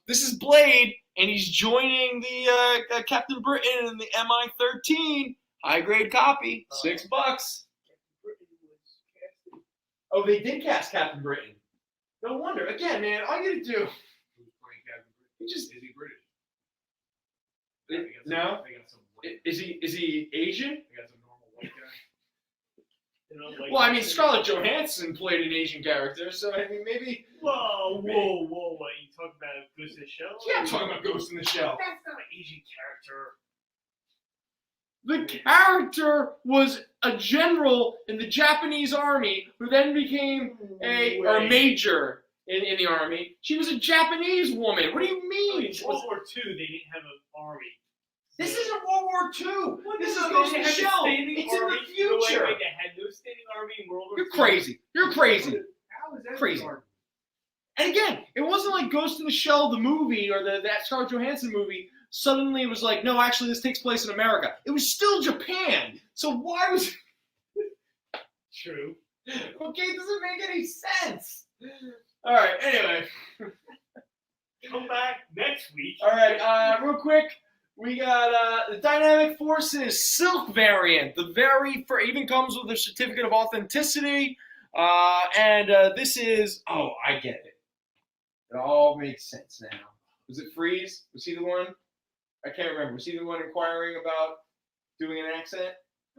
This is Blade, and he's joining the Captain Britain in the MI-13 high grade copy, $6. Oh, they did cast Captain Britain. No wonder. Again, man, all you gotta do. Who's playing Captain Britain? Just Is he British? No. They got some white. Is he Asian? They got some normal white guy. Well, I mean, Scarlett Johansson played an Asian character, so I mean, maybe. Whoa! What you talking about? Ghost in the Shell? Yeah, I'm talking about Ghost in the Shell. That's not an Asian character. The character was a general in the Japanese army who then became a major in the army. She was a Japanese woman. What do you mean? In World War II, they didn't have an army. This isn't World War II. This is They Ghost in had the a Shell. standing It's in army. the future. Wait, they had no standing army in World War II. You're crazy. You're crazy. How is that Crazy. hard? And again, it wasn't like Ghost in the Shell, the movie, or that Scarlett Johansson movie. Suddenly it was like, no, actually, this takes place in America. It was still Japan. So why was True. Okay, it doesn't make any sense. All right, anyway. Come back next week. All right, real quick, we got the Dynamic Forces Silk variant. The very first, even comes with a certificate of authenticity. And this is, I get it. It all makes sense now. Was it Freeze? Was he the one? I can't remember. Was he the one inquiring about doing an accent?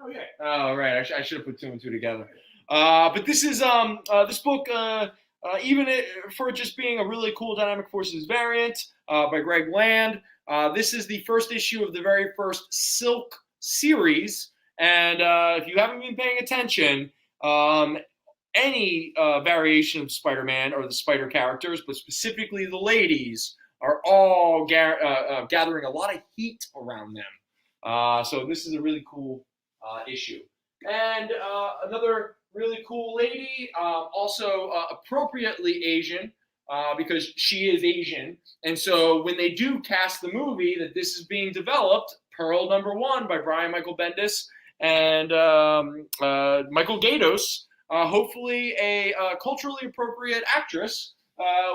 Oh, yeah. Oh, right. I should have put 2 and 2 together. But this is this book, for it just being a really cool Dynamic Forces variant by Greg Land. This is the first issue of the very first Silk series. And if you haven't been paying attention, any variation of Spider-Man or the Spider characters, but specifically the ladies, are all gathering a lot of heat around them. So this is a really cool issue. And another really cool lady, also appropriately Asian, because she is Asian. And so when they do cast the movie that this is being developed, Pearl #1 by Brian Michael Bendis and Michael Gaydos, hopefully a culturally appropriate actress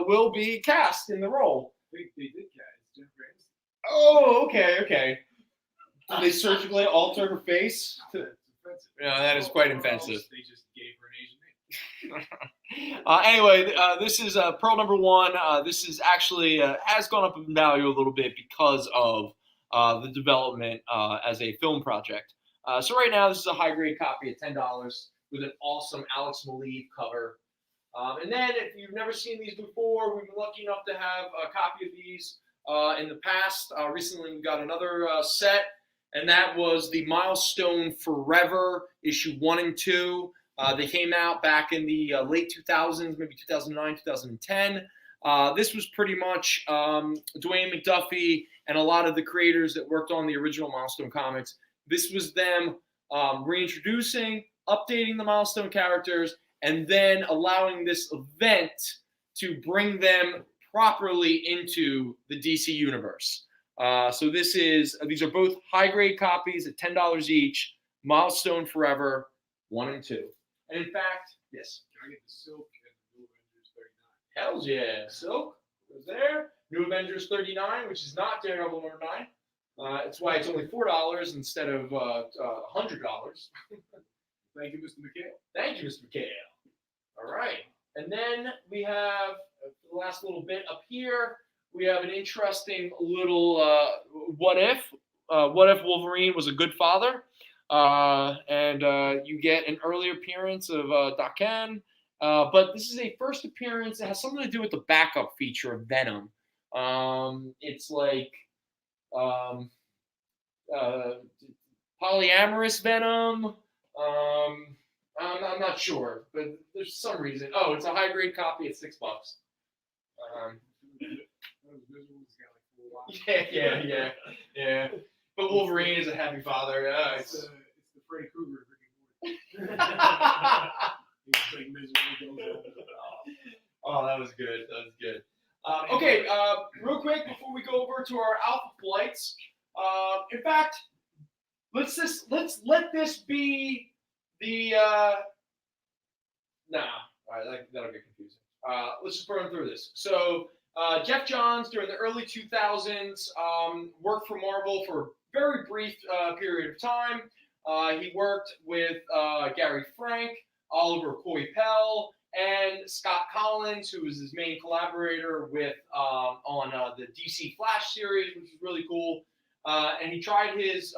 will be cast in the role. They did cast Jennifer Aniston. Oh, okay. Did they surgically alter her face? That's offensive. Yeah, that is quite Or offensive. else they just gave her an Asian name. Anyway, this is Pearl #1. This is actually has gone up in value a little bit because of the development as a film project. So right now, this is a high-grade copy at $10 with an awesome Alex Maleev cover. And then, if you've never seen these before, we've been lucky enough to have a copy of these in the past. Recently, we got another set, and that was the Milestone Forever issue 1 and 2. They came out back in the late 2000s, maybe 2009, 2010. This was pretty much Dwayne McDuffie and a lot of the creators that worked on the original Milestone comics. This was them reintroducing, updating the Milestone characters, and then allowing this event to bring them properly into the DC universe. So these are both high-grade copies at $10 each, Milestone Forever 1 and 2. And in fact, yes. Can I get the Silk and the New Avengers 39? Hells yeah. Silk was there. New Avengers 39, which is not Daredevil #9. It's why it's only $4 instead of $100. Thank you, Mr. McHale. Thank you, Mr. McHale. All right. And then we have the last little bit up here. we have an interesting little what if Wolverine was a good father, and you get an early appearance of Daken, but this is a first appearance that has something to do with the backup feature of Venom. It's like polyamorous Venom. I'm not sure, but there's some reason. Oh, it's a high grade copy at $6. Yeah. But Wolverine is a happy father. It's the Freddy Krueger of Rick and Morty. He's like miserable. Oh, that was good. Okay, real quick before we go over to our alpha flights. In fact, let's let this be the. All right, that'll get confusing. Let's just burn through this. So. Jeff Johns, during the early 2000s, worked for Marvel for a very brief period of time. He worked with Gary Frank, Oliver Coipel, and Scott Collins, who was his main collaborator with on the DC Flash series, which is really cool. And he tried his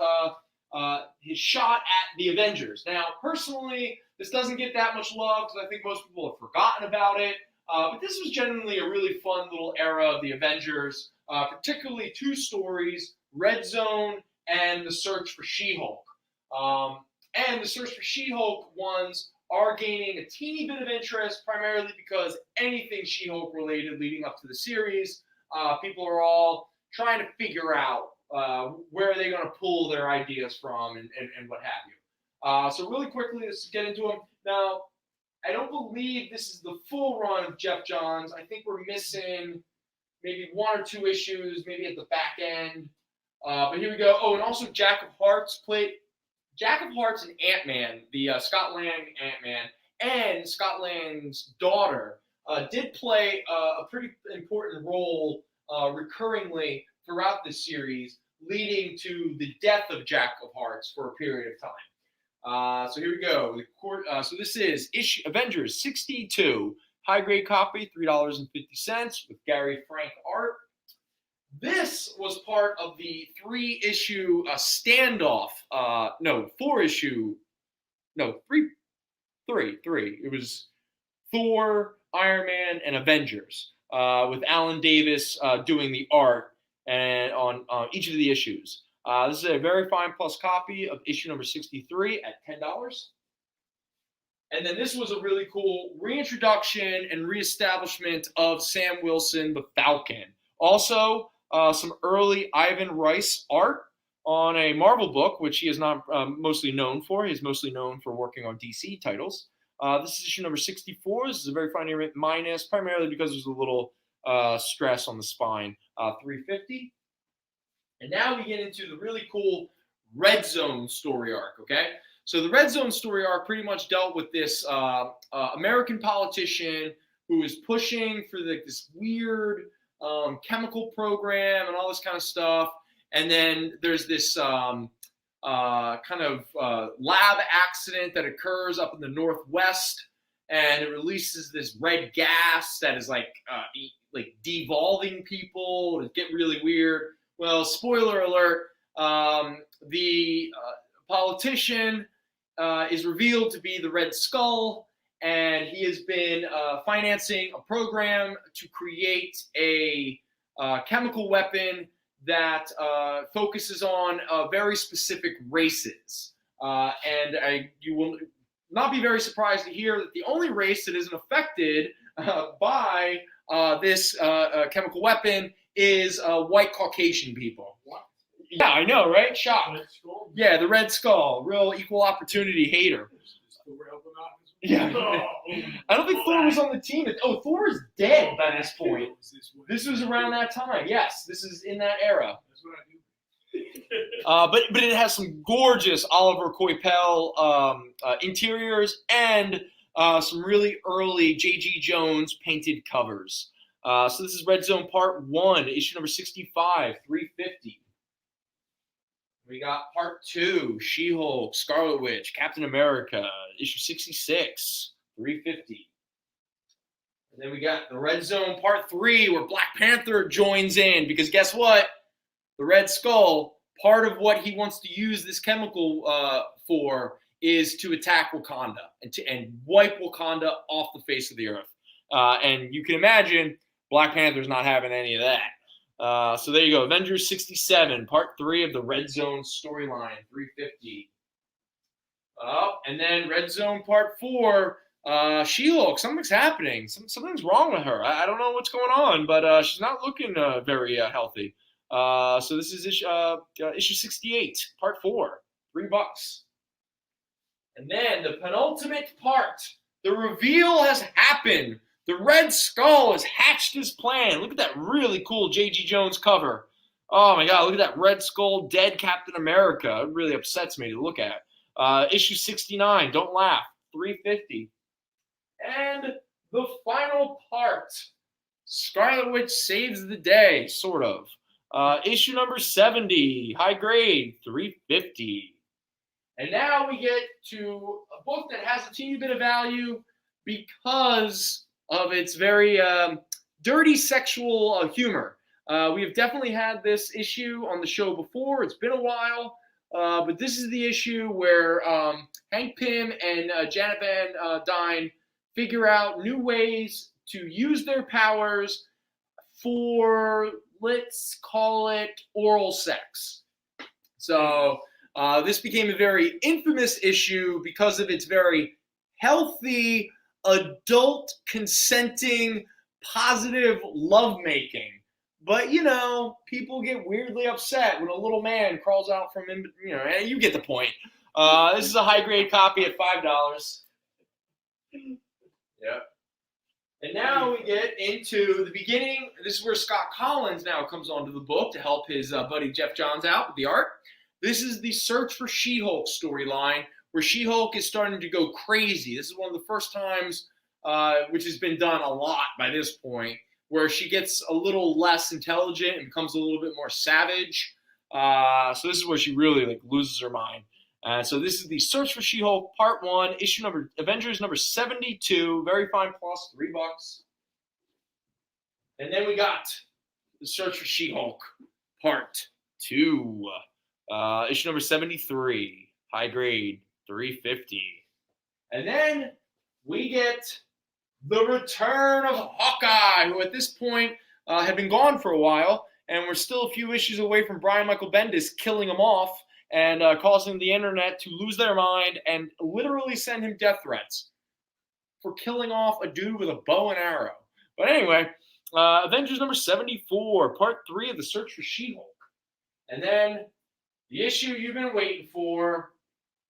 shot at the Avengers. Now, personally, this doesn't get that much love because I think most people have forgotten about it. But this was genuinely a really fun little era of the Avengers, particularly two stories, Red Zone and The Search for She-Hulk. And The Search for She-Hulk ones are gaining a teeny bit of interest, primarily because anything She-Hulk related leading up to the series, people are all trying to figure out where are they going to pull their ideas from and what have you. So really quickly, let's get into them. Now, I don't believe this is the full run of Jeff Johns. I think we're missing maybe one or two issues, maybe at the back end. But here we go. Oh, and also Jack of Hearts and Ant-Man, the Scott Lang Ant-Man, and Scott Lang's daughter did play a pretty important role recurringly throughout this series, leading to the death of Jack of Hearts for a period of time. So here we go. So this is Avengers 62, high grade copy, $3.50 with Gary Frank art. This was part of the three. It was Thor, Iron Man, and Avengers, with Alan Davis doing the art and on each of the issues. This is a very fine plus copy of issue number 63 at $10. And then this was a really cool reintroduction and reestablishment of Sam Wilson, the Falcon. Also, some early Ivan Rice art on a Marvel book, which he is not mostly known for. He's mostly known for working on DC titles. This is issue number 64. This is a very fine minus, primarily because there's a little stress on the spine. $3.50. And now we get into the really cool Red Zone story arc, okay? So the Red Zone story arc pretty much dealt with this American politician who is pushing for this weird chemical program and all this kind of stuff. And then there's this kind of lab accident that occurs up in the Northwest, and it releases this red gas that is like devolving people. It get really weird. Well, spoiler alert, the politician is revealed to be the Red Skull, and he has been financing a program to create a chemical weapon that focuses on very specific races. And you will not be very surprised to hear that the only race that isn't affected by this chemical weapon is white Caucasian people. What? Yeah, I know, right? Shock. Yeah, the Red Skull, real equal opportunity hater. Yeah. I don't think Thor was on the team. Oh, Thor is dead by this point. This was around that time. Yes, this is in that era. That's what I do. But it has some gorgeous Oliver Coipel interiors and some really early J.G. Jones painted covers. So this is Red Zone Part 1, issue number 65, $3.50. We got Part 2, She-Hulk, Scarlet Witch, Captain America, issue 66, $3.50. And then we got the Red Zone Part 3 where Black Panther joins in because guess what? The Red Skull, part of what he wants to use this chemical for is to attack Wakanda and wipe Wakanda off the face of the earth. And you can imagine Black Panther's not having any of that. So there you go. Avengers 67, Part 3 of the Red Zone storyline, 350. And then Red Zone Part 4, She-Hulk. Something's happening. Something's wrong with her. I don't know what's going on, but she's not looking very healthy. So this is issue 68, Part 4, $3. And then the penultimate part, the reveal has happened. The Red Skull has hatched his plan. Look at that really cool J.G. Jones cover. Oh my God, look at that Red Skull dead Captain America. It really upsets me to look at. Issue 69, don't laugh, $3.50. And the final part, Scarlet Witch saves the day, sort of. Issue number 70, high grade, $3.50. And now we get to a book that has a teeny bit of value because of its very dirty sexual humor. We have definitely had this issue on the show before. It's been a while, but this is the issue where Hank Pym and Janet Van Dyne figure out new ways to use their powers for, let's call it, oral sex. So this became a very infamous issue because of its very healthy, adult, consenting, positive lovemaking. But, you know, people get weirdly upset when a little man crawls out from him. You know, you get the point. This is a high-grade copy at $5. Yep. And now we get into the beginning. This is where Scott Collins now comes onto the book to help his buddy Jeff Johns out with the art. This is the Search for She-Hulk storyline, where She-Hulk is starting to go crazy. This is one of the first times, which has been done a lot by this point, where she gets a little less intelligent and becomes a little bit more savage. So this is where she really loses her mind. So this is the Search for She-Hulk Part 1, Avengers number 72, very fine plus, $3. And then we got the Search for She-Hulk Part 2, issue number 73, high grade, $3.50. And then we get the return of Hawkeye, who at this point had been gone for a while, and we're still a few issues away from Brian Michael Bendis killing him off and causing the internet to lose their mind and literally send him death threats for killing off a dude with a bow and arrow. But anyway, Avengers number 74, Part 3 of the Search for She-Hulk. And then the issue you've been waiting for,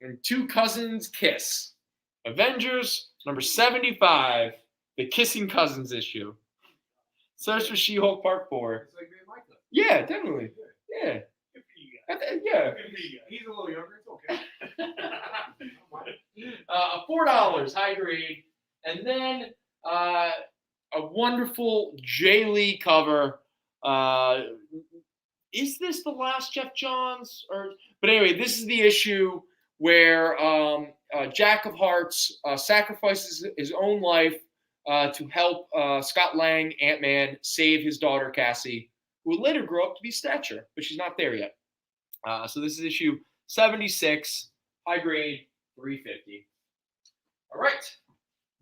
and Two Cousins Kiss. Avengers number 75, the Kissing Cousins issue. Search for She-Hulk Part 4. It's like they like that. Yeah, definitely. Yeah. Good for you guys. Yeah. Good for you guys. He's a little younger. It's okay. $4, high grade. And then a wonderful Jay Lee cover. Is this the last Jeff Johns? But anyway, this is the issue where Jack of Hearts sacrifices his own life to help Scott Lang, Ant-Man, save his daughter Cassie, who would later grow up to be Stature, but she's not there yet. So this is issue 76, high grade, $3.50. All right.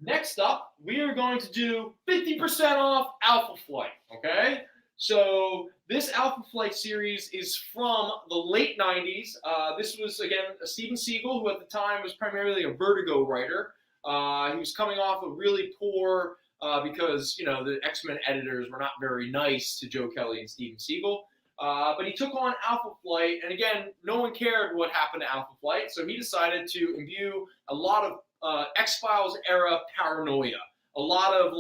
Next up, we are going to do 50% off Alpha Flight, okay? So this Alpha Flight series is from the late 90s. This was, again, Steven Seagal, who at the time was primarily a Vertigo writer. He was coming off a really poor, because, you know, the X-Men editors were not very nice to Joe Kelly and Steven Seagal. But he took on Alpha Flight, and again, no one cared what happened to Alpha Flight, so he decided to imbue a lot of X-Files era paranoia. A lot of,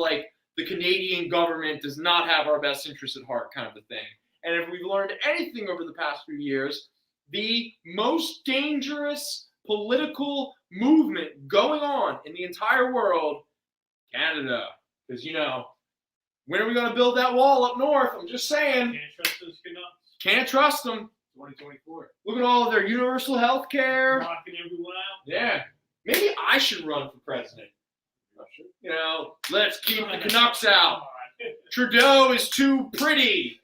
the Canadian government does not have our best interests at heart kind of a thing. And if we've learned anything over the past few years, the most dangerous political movement going on in the entire world, Canada. Because, you know, when are we going to build that wall up north? I'm just saying. Can't trust those Canucks. Can't trust them. 2024. Look at all of their universal health care. Knocking everyone out. Yeah. Maybe I should run for president. You know, let's keep the Canucks out. Trudeau is too pretty.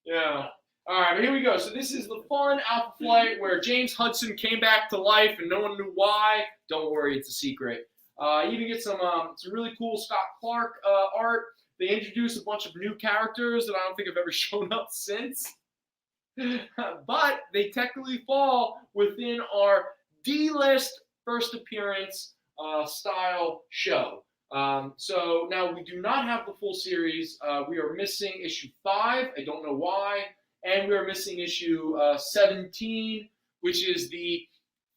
Yeah. All right, but here we go. So this is the fun Alpha Flight where James Hudson came back to life and no one knew why. Don't worry, it's a secret. You even get some really cool Scott Clark art. They introduce a bunch of new characters that I don't think have ever shown up since. But they technically fall within our D-list first appearance style show. So now we do not have the full series. We are missing issue 5. I don't know why. And we are missing issue 17, which is the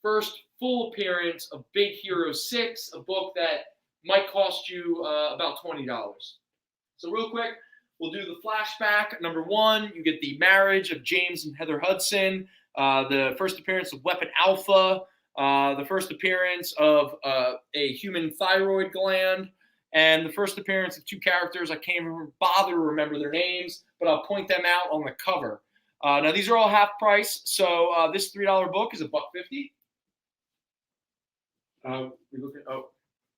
first full appearance of Big Hero 6, a book that might cost you about $20. So real quick, we'll do the flashback. Number 1, you get the marriage of James and Heather Hudson, the first appearance of Weapon Alpha, the first appearance of a human thyroid gland, and the first appearance of 2 characters. I can't even bother to remember their names, but I'll point them out on the cover. Now, these are all half price, so this $3 book is $1.50.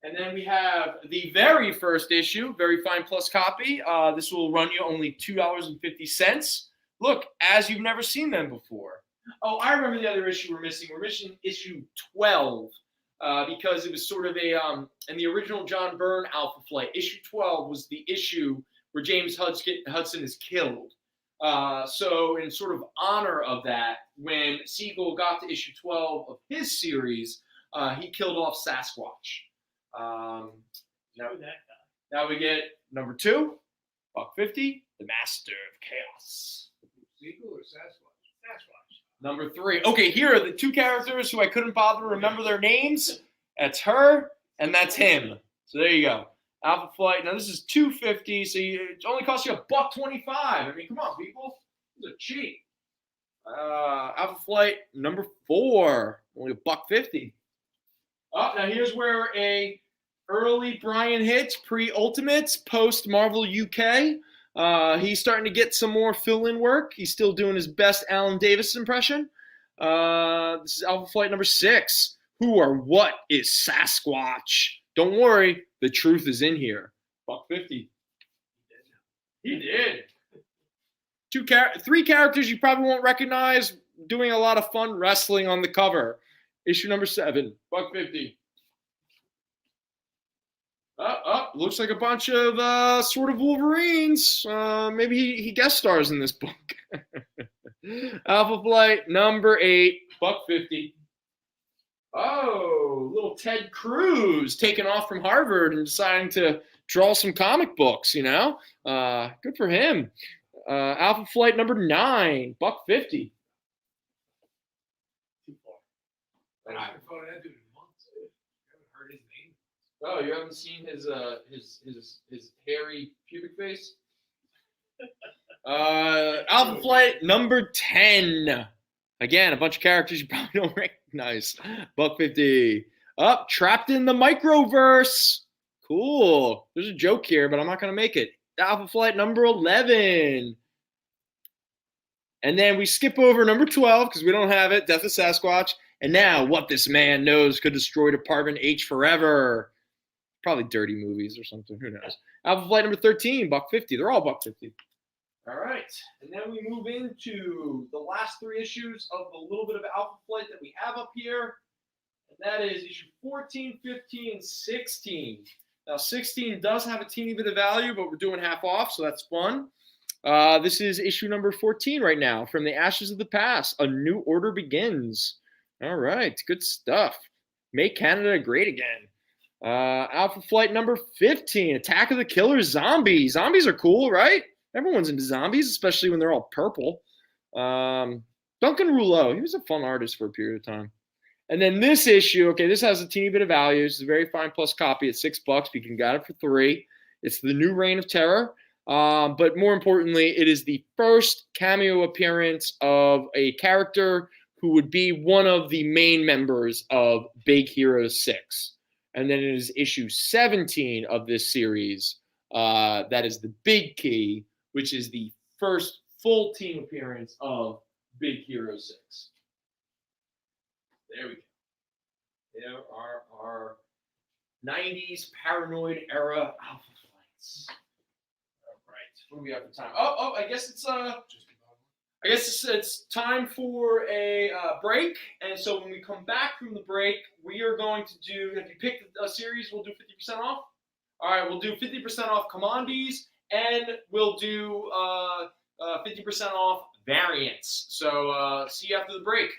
And then we have the very first issue, very fine plus copy. This will run you only $2.50. Look, as you've never seen them before. Oh, I remember the other issue we're missing. We're missing issue 12 because it was sort of a, in the original John Byrne Alpha Flight, issue 12 was the issue where James Hudson is killed. So in sort of honor of that, when Siegel got to issue 12 of his series, he killed off Sasquatch. Now we get number 2, $1.50, The Master of Chaos. Siegel or Sasquatch? Sasquatch. Number 3. Okay, here are the 2 characters who I couldn't bother to remember their names. That's her and that's him. So there you go. Alpha Flight. Now this is $2.50, so it only costs you $1.25. I mean, come on, people. This is cheap. Alpha Flight number 4, only $1.50. Oh, now here's where a early Brian Hitch, pre-Ultimates, post-Marvel UK. He's starting to get some more fill-in work. He's still doing his best Alan Davis impression. This is Alpha Flight number 6. Who or what is Sasquatch? Don't worry, the truth is in here. $1.50. He did. 3 characters you probably won't recognize, doing a lot of fun wrestling on the cover. Issue number 7, $1.50. Looks like a bunch of sort of Wolverines. Maybe he guest stars in this book. Alpha Flight number 8, $1.50. Oh, little Ted Cruz taking off from Harvard and deciding to draw some comic books, you know? Good for him. Alpha Flight number 9, $1.50. I haven't followed that dude in months. I haven't heard his name. Oh, you haven't seen his hairy pubic face? Alpha Flight number 10. Again, a bunch of characters you probably don't recognize. $1.50. Trapped in the Microverse. Cool. There's a joke here, but I'm not going to make it. Alpha Flight number 11. And then we skip over number 12 because we don't have it. Death of Sasquatch. And now, What This Man Knows Could Destroy Department H Forever. Probably dirty movies or something. Who knows? Alpha Flight number 13, $1.50. They're all $1.50. All right. And then we move into the last 3 issues of the little bit of Alpha Flight that we have up here. And that is issue 14, 15, and 16. Now, 16 does have a teeny bit of value, but we're doing half off, so that's fun. This is issue number 14 right now. From the Ashes of the Past, A New Order Begins. All right, good stuff. Make Canada great again. Alpha Flight number 15, Attack of the Killer Zombies. Zombies are cool, right? Everyone's into zombies, especially when they're all purple. Duncan Rouleau, he was a fun artist for a period of time. And then this issue, okay, this has a teeny bit of value. It's a very fine plus copy at $6, but you can get it for $3. It's the New Reign of Terror. But more importantly, it is the first cameo appearance of a character who would be one of the main members of Big Hero 6. And then it is issue 17 of this series. That is the big key, which is the first full team appearance of Big Hero 6. There we go. There are our 90s paranoid era alpha flights. All right, what do we have for time? Oh, I guess it's time for a break. And so when we come back from the break, we are going to do. Have you picked a series? We'll do 50% off. All right, we'll do 50% off Commandees, and we'll do 50% off variants. So see you after the break.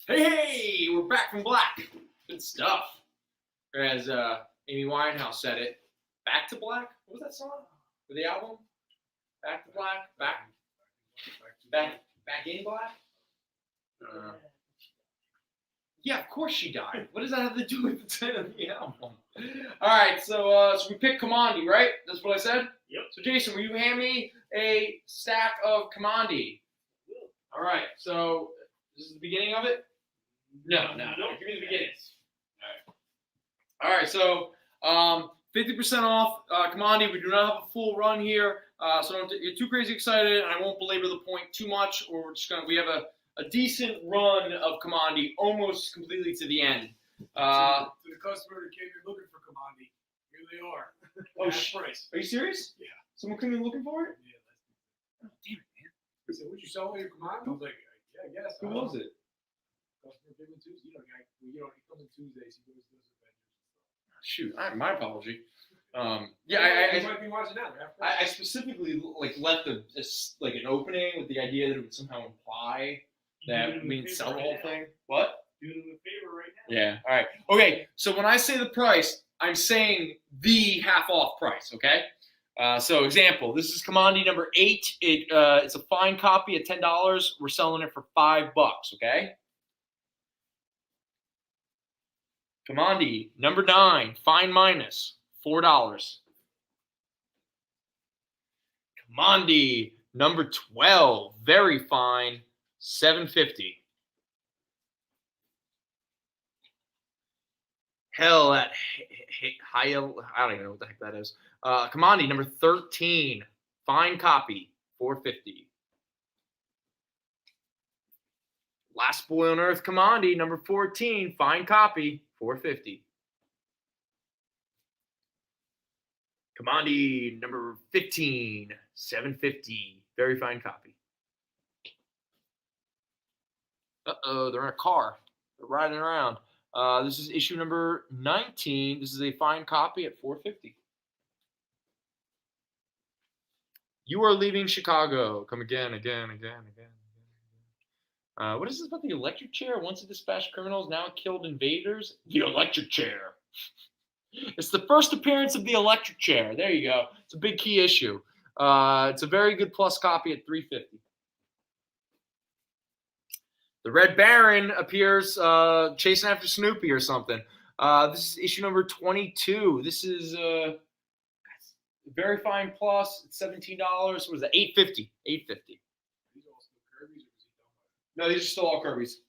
Hey, we're back from black. Good stuff. Or as Amy Winehouse said it, Back to Black? What was that song? For the album? Back to Black? Back in Black? Yeah, of course she died. What does that have to do with the title of the album? Alright, so we picked Commandi, right? That's what I said? Yep. So Jason, will you hand me a stack of Commandi? Alright, so this is the beginning of it? No. Give me the beginning. All right. So 50% off Commandi. We do not have a full run here, so don't get too crazy excited. I won't belabor the point too much. Or we have a decent run of Commandi, almost completely to the end. To the customer that came in looking for Commandi, here they are. Price. Are you serious? Yeah. Someone came in looking for it? Yeah. Oh, damn it, man. He said, "Would you sell me your Commandi?" I was like, "Yeah, I guess." Who was it? Customer came in Tuesday. He comes in Tuesdays. He goes to those adventures. Shoot, my apology. Yeah, You might be watching now. I specifically like left an opening with the idea that it would somehow imply that we didn't sell the whole thing. What? Doing them a favor right now. Yeah. All right. Okay. So when I say the price, I'm saying the half off price. Okay. So example, this is commodity number 8. It's a fine copy at $10. We're selling it for $5. Okay. Commodity number 9, fine minus $4. Commodity number 12, very fine, $7.50. Hell, that high, I don't even know what the heck that is. Commodity number 13, fine copy, $4.50. Last Boy on Earth commodity number 14, fine copy, $4.50. Commodity number 15, $7.50. Very fine copy. Uh-oh, they're in a car. They're riding around. This is issue number 19. This is a fine copy at $4.50. You Are Leaving Chicago. Come again. What is this about the electric chair? Once it dispatched criminals, now it killed invaders. The electric chair. It's the first appearance of the electric chair. There you go. It's a big key issue. It's a very good plus copy at $3.50. The Red Baron appears chasing after Snoopy or something. This is issue number 22. This is very fine plus. It's $17. What is that? $8.50. $8.50. No, these are still all Kirby's.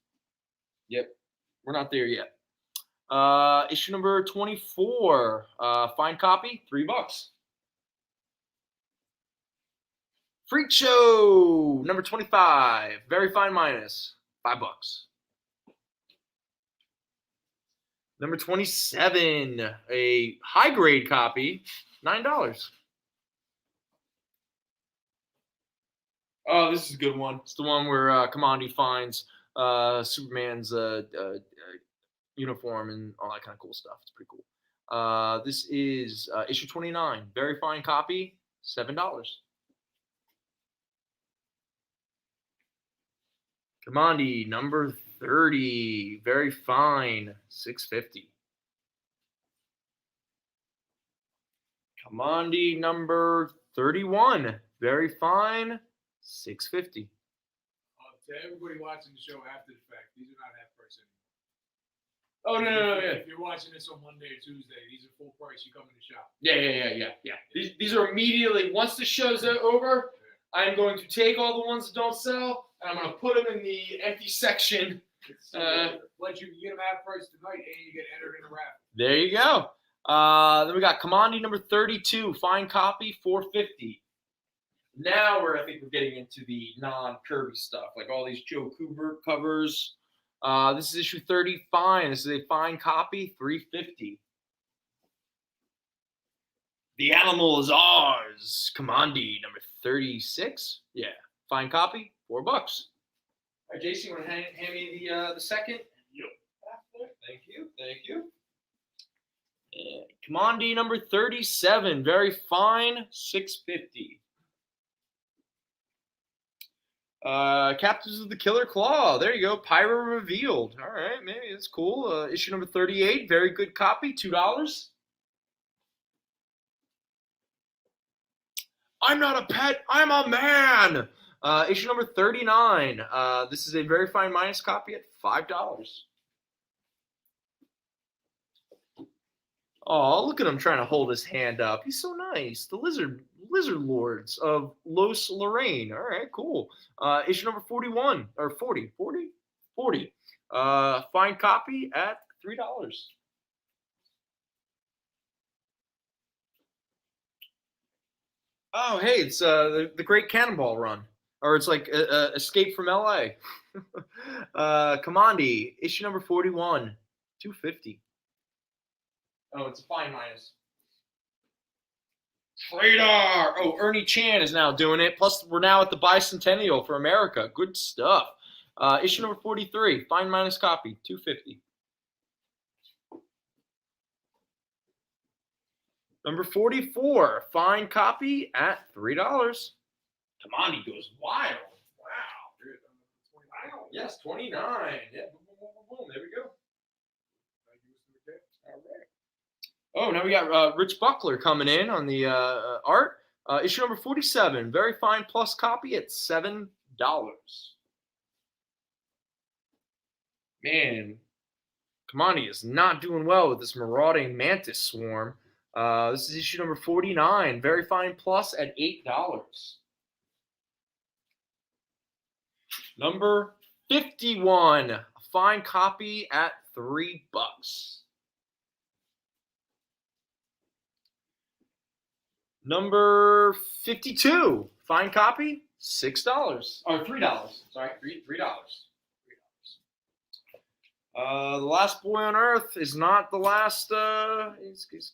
Yep. We're not there yet. Issue number 24. Fine copy, $3. Freak Show number 25. Very fine minus, $5. Number 27. A high grade copy, $9. Oh, this is a good one. It's the one where Commodity finds Superman's uniform and all that kind of cool stuff. It's pretty cool. This is issue 29. Very fine copy, $7. Commodity number 30. Very fine, $6.50. Commodity number 31. Very fine, $6.50. To everybody watching the show after the fact, these are not half price anymore. Oh, no. If you're watching this on Monday or Tuesday, these are full price. You come in the shop. Yeah. These are immediately, once the show's over, I'm going to take all the ones that don't sell, and I'm going to put them in the empty section. Let you get them half price tonight, and you get entered in the raffle. There you go. Then we got commodity number 32, fine copy, $4.50. Now I think we're getting into the non-Kirby stuff, like all these Joe Kubert covers. This is issue 30, fine. This is a fine copy, $3.50. The Animal Is Ours, commodity number 36. Yeah, fine copy, $4. All right, Jason, you want to hand me the second? Yep. Thank you. Commodity number 37, very fine, $6.50. Captives of the Killer Claw. There you go. Pyro revealed. All right, maybe that's cool. Issue number 38. Very good copy. $2. I'm not a pet. I'm a man. Issue number 39. This is a very fine minus copy at $5. Oh, look at him trying to hold his hand up. He's so nice. The Lizard Lords of Los Lorraine. All right, cool. Issue number 41 or 40. Fine copy at $3. Oh, hey, it's the Great Cannonball Run, or it's like Escape from LA. Commodity issue number 41, $2.50. Oh, it's a fine minus. Trader! Oh, Ernie Chan is now doing it. Plus, we're now at the bicentennial for America. Good stuff. Issue number 43, fine minus copy, $2.50. Number 44, fine copy at $3. Kamani goes wild. Wow. Wow. Yes, 29. Yeah, boom, boom, boom, boom, boom. There we go. All right. Oh, now we got Rich Buckler coming in on the art. Issue number 47, very fine plus copy at $7. Man, Kamani is not doing well with this marauding mantis swarm. This is issue number 49, very fine plus at $8. Number 51, a fine copy at $3. Number 52, fine copy, $6 or $3. Sorry, $3. The last boy on earth is not the last.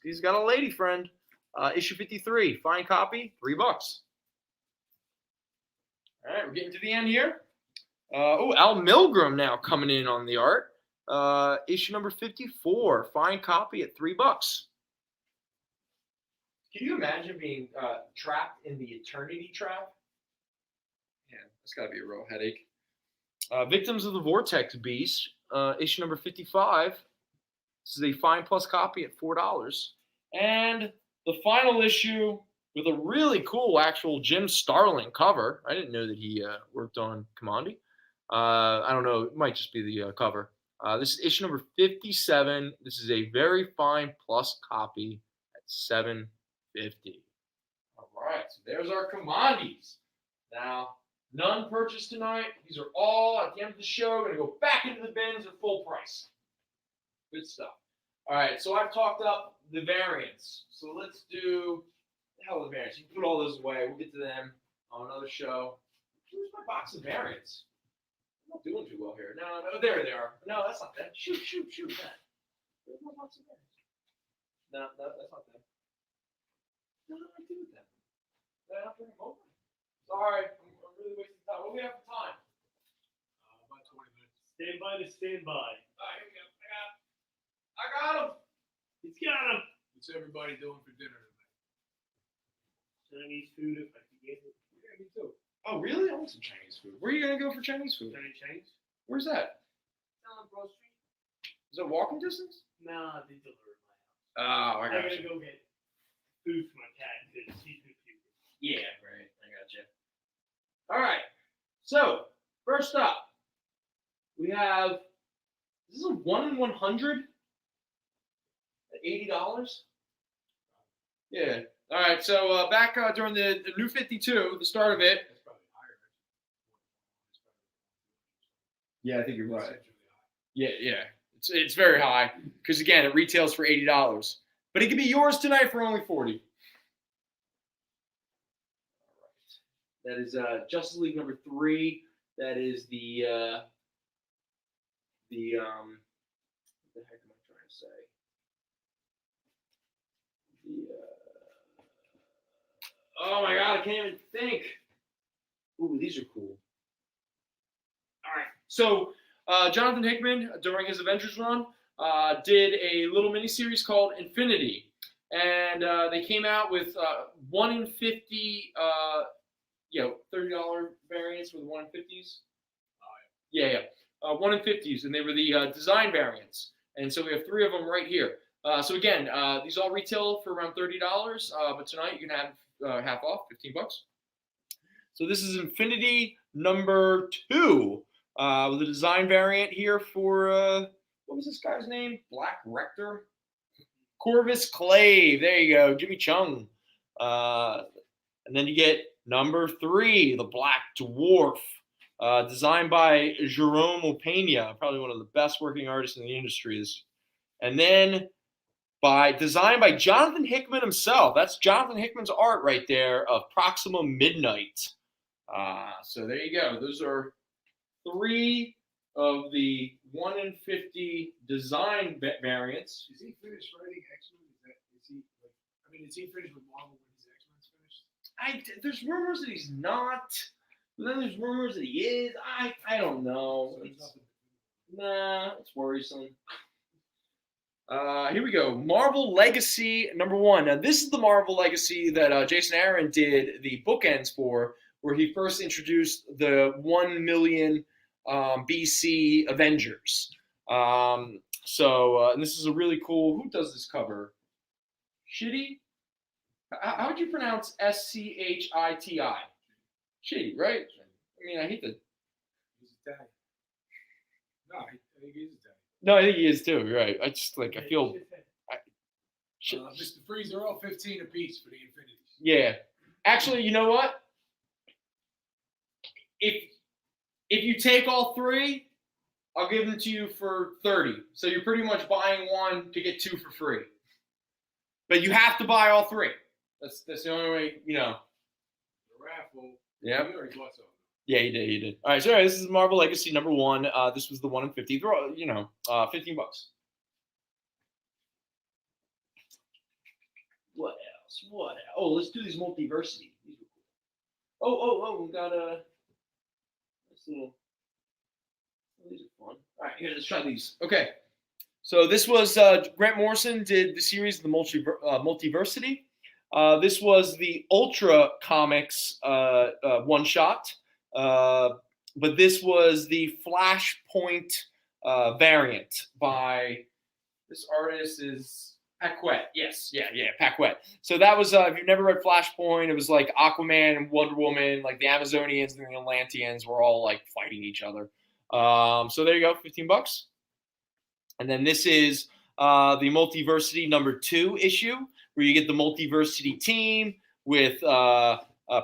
He's got a lady friend. Issue 53, fine copy, $3. All right, we're getting to the end here. Al Milgram now coming in on the art. Issue number 54, fine copy at $3. Can you imagine being trapped in the eternity trap? Yeah, that's got to be a real headache. Victims of the Vortex Beast, issue number 55. This is a fine plus copy at $4. And the final issue with a really cool actual Jim Starlin cover. I didn't know that he worked on Kamandi. I don't know. It might just be the cover. This is issue number 57. This is a very fine plus copy at $7.50. All right, so there's our Kamandis. Now, none purchased tonight. These are all at the end of the show going to go back into the bins at full price. Good stuff. All right, so I've talked up the variants. So let's do the hell of the variants. You can put all those away. We'll get to them on another show. Where's my box of variants? I'm not doing too well here. No, there they are. No, that's not that. Shoot. That. Where's my box of variants? No, that's not that. No, I do that. Did I not bring them over? Sorry, I'm really wasting time. What do we have for time? About 20 minutes. Stand by to stand by. All right, here we go. I got him. He's got him. What's everybody doing for dinner tonight? Chinese food, if I can get it. Yeah, me too. Oh, really? I want some Chinese food. Where are you going to go for Chinese food? Chinese? Where's that? Down on Broad Street. Is it walking distance? Nah, they deliver to my house. Oh, I got gotta you. go get food for my cat because seafood people. Yeah, right. I got you. All right. So, first up, we have, this is a 1 in 100 at $80. Yeah. All right. So, back during the New 52, the start of it. That's probably higher. Yeah, I think you're That's right. really high. Yeah. It's very high because, again, it retails for $80. But it can be yours tonight for only $40. That is Justice League number 3. That is the what the heck am I trying to say? Oh my God, I can't even think. Ooh, these are cool. All right, so Jonathan Hickman during his Avengers run did a little miniseries called Infinity, and they came out with 1 in 50. $30 variants for the 1 in 50s. Yeah. 1 in 50s, and they were the design variants. And so we have 3 of them right here. So again, these all retail for around $30, but tonight you can have half off, $15. So this is Infinity number 2 with a design variant here for what was this guy's name? Black Rector, Corvus Clave. There you go, Jimmy Chung. And then you get number 3, the Black Dwarf, designed by Jerome Opeña, probably one of the best working artists in the industry. And then designed by Jonathan Hickman himself. That's Jonathan Hickman's art right there of Proxima Midnight. So there you go. Those are 3 of the 1 in 50 design variants. Is he finished writing X-Men? Is he finished with Marvel when his X-Men's finished? There's rumors that he's not. But then there's rumors that he is. I don't know. So there's nothing. Nah, it's worrisome. Here we go. Marvel Legacy #1. Now, this is the Marvel Legacy that Jason Aaron did the bookends for, where he first introduced the 1 million BC Avengers. And this is a really cool. Who does this cover? Shitty. How would you pronounce Schiti? Shitty, right? I mean, I hate the. He's Italian. No, I think he's Italian. No, I think he is too. Right. I just I feel. Mr. Freeze are all 15 apiece for the Infinities. Yeah. Actually, you know what? If you take all 3, I'll give them to you for 30. So you're pretty much buying 1 to get 2 for free. But you have to buy all 3. That's the only way, The raffle. Yeah. You already bought some. Yeah, he did. All right, so this is Marvel Legacy #1. This was the 1 in 50. Throw, $15. What else? Oh, let's do these multiversity. These are cool. Oh, we got a. This little. These are fun. All right, here, let's try these. Okay, so this was Grant Morrison did the series The Multiversity. This was the Ultra Comics one shot. But this was the Flashpoint variant by this artist is Paquette. Yes, Paquette. So that was if you've never read Flashpoint, it was like Aquaman and Wonder Woman, like the Amazonians and the Atlanteans were all like fighting each other. So there you go, $15. And then this is the Multiversity #2 issue, where you get the Multiversity team with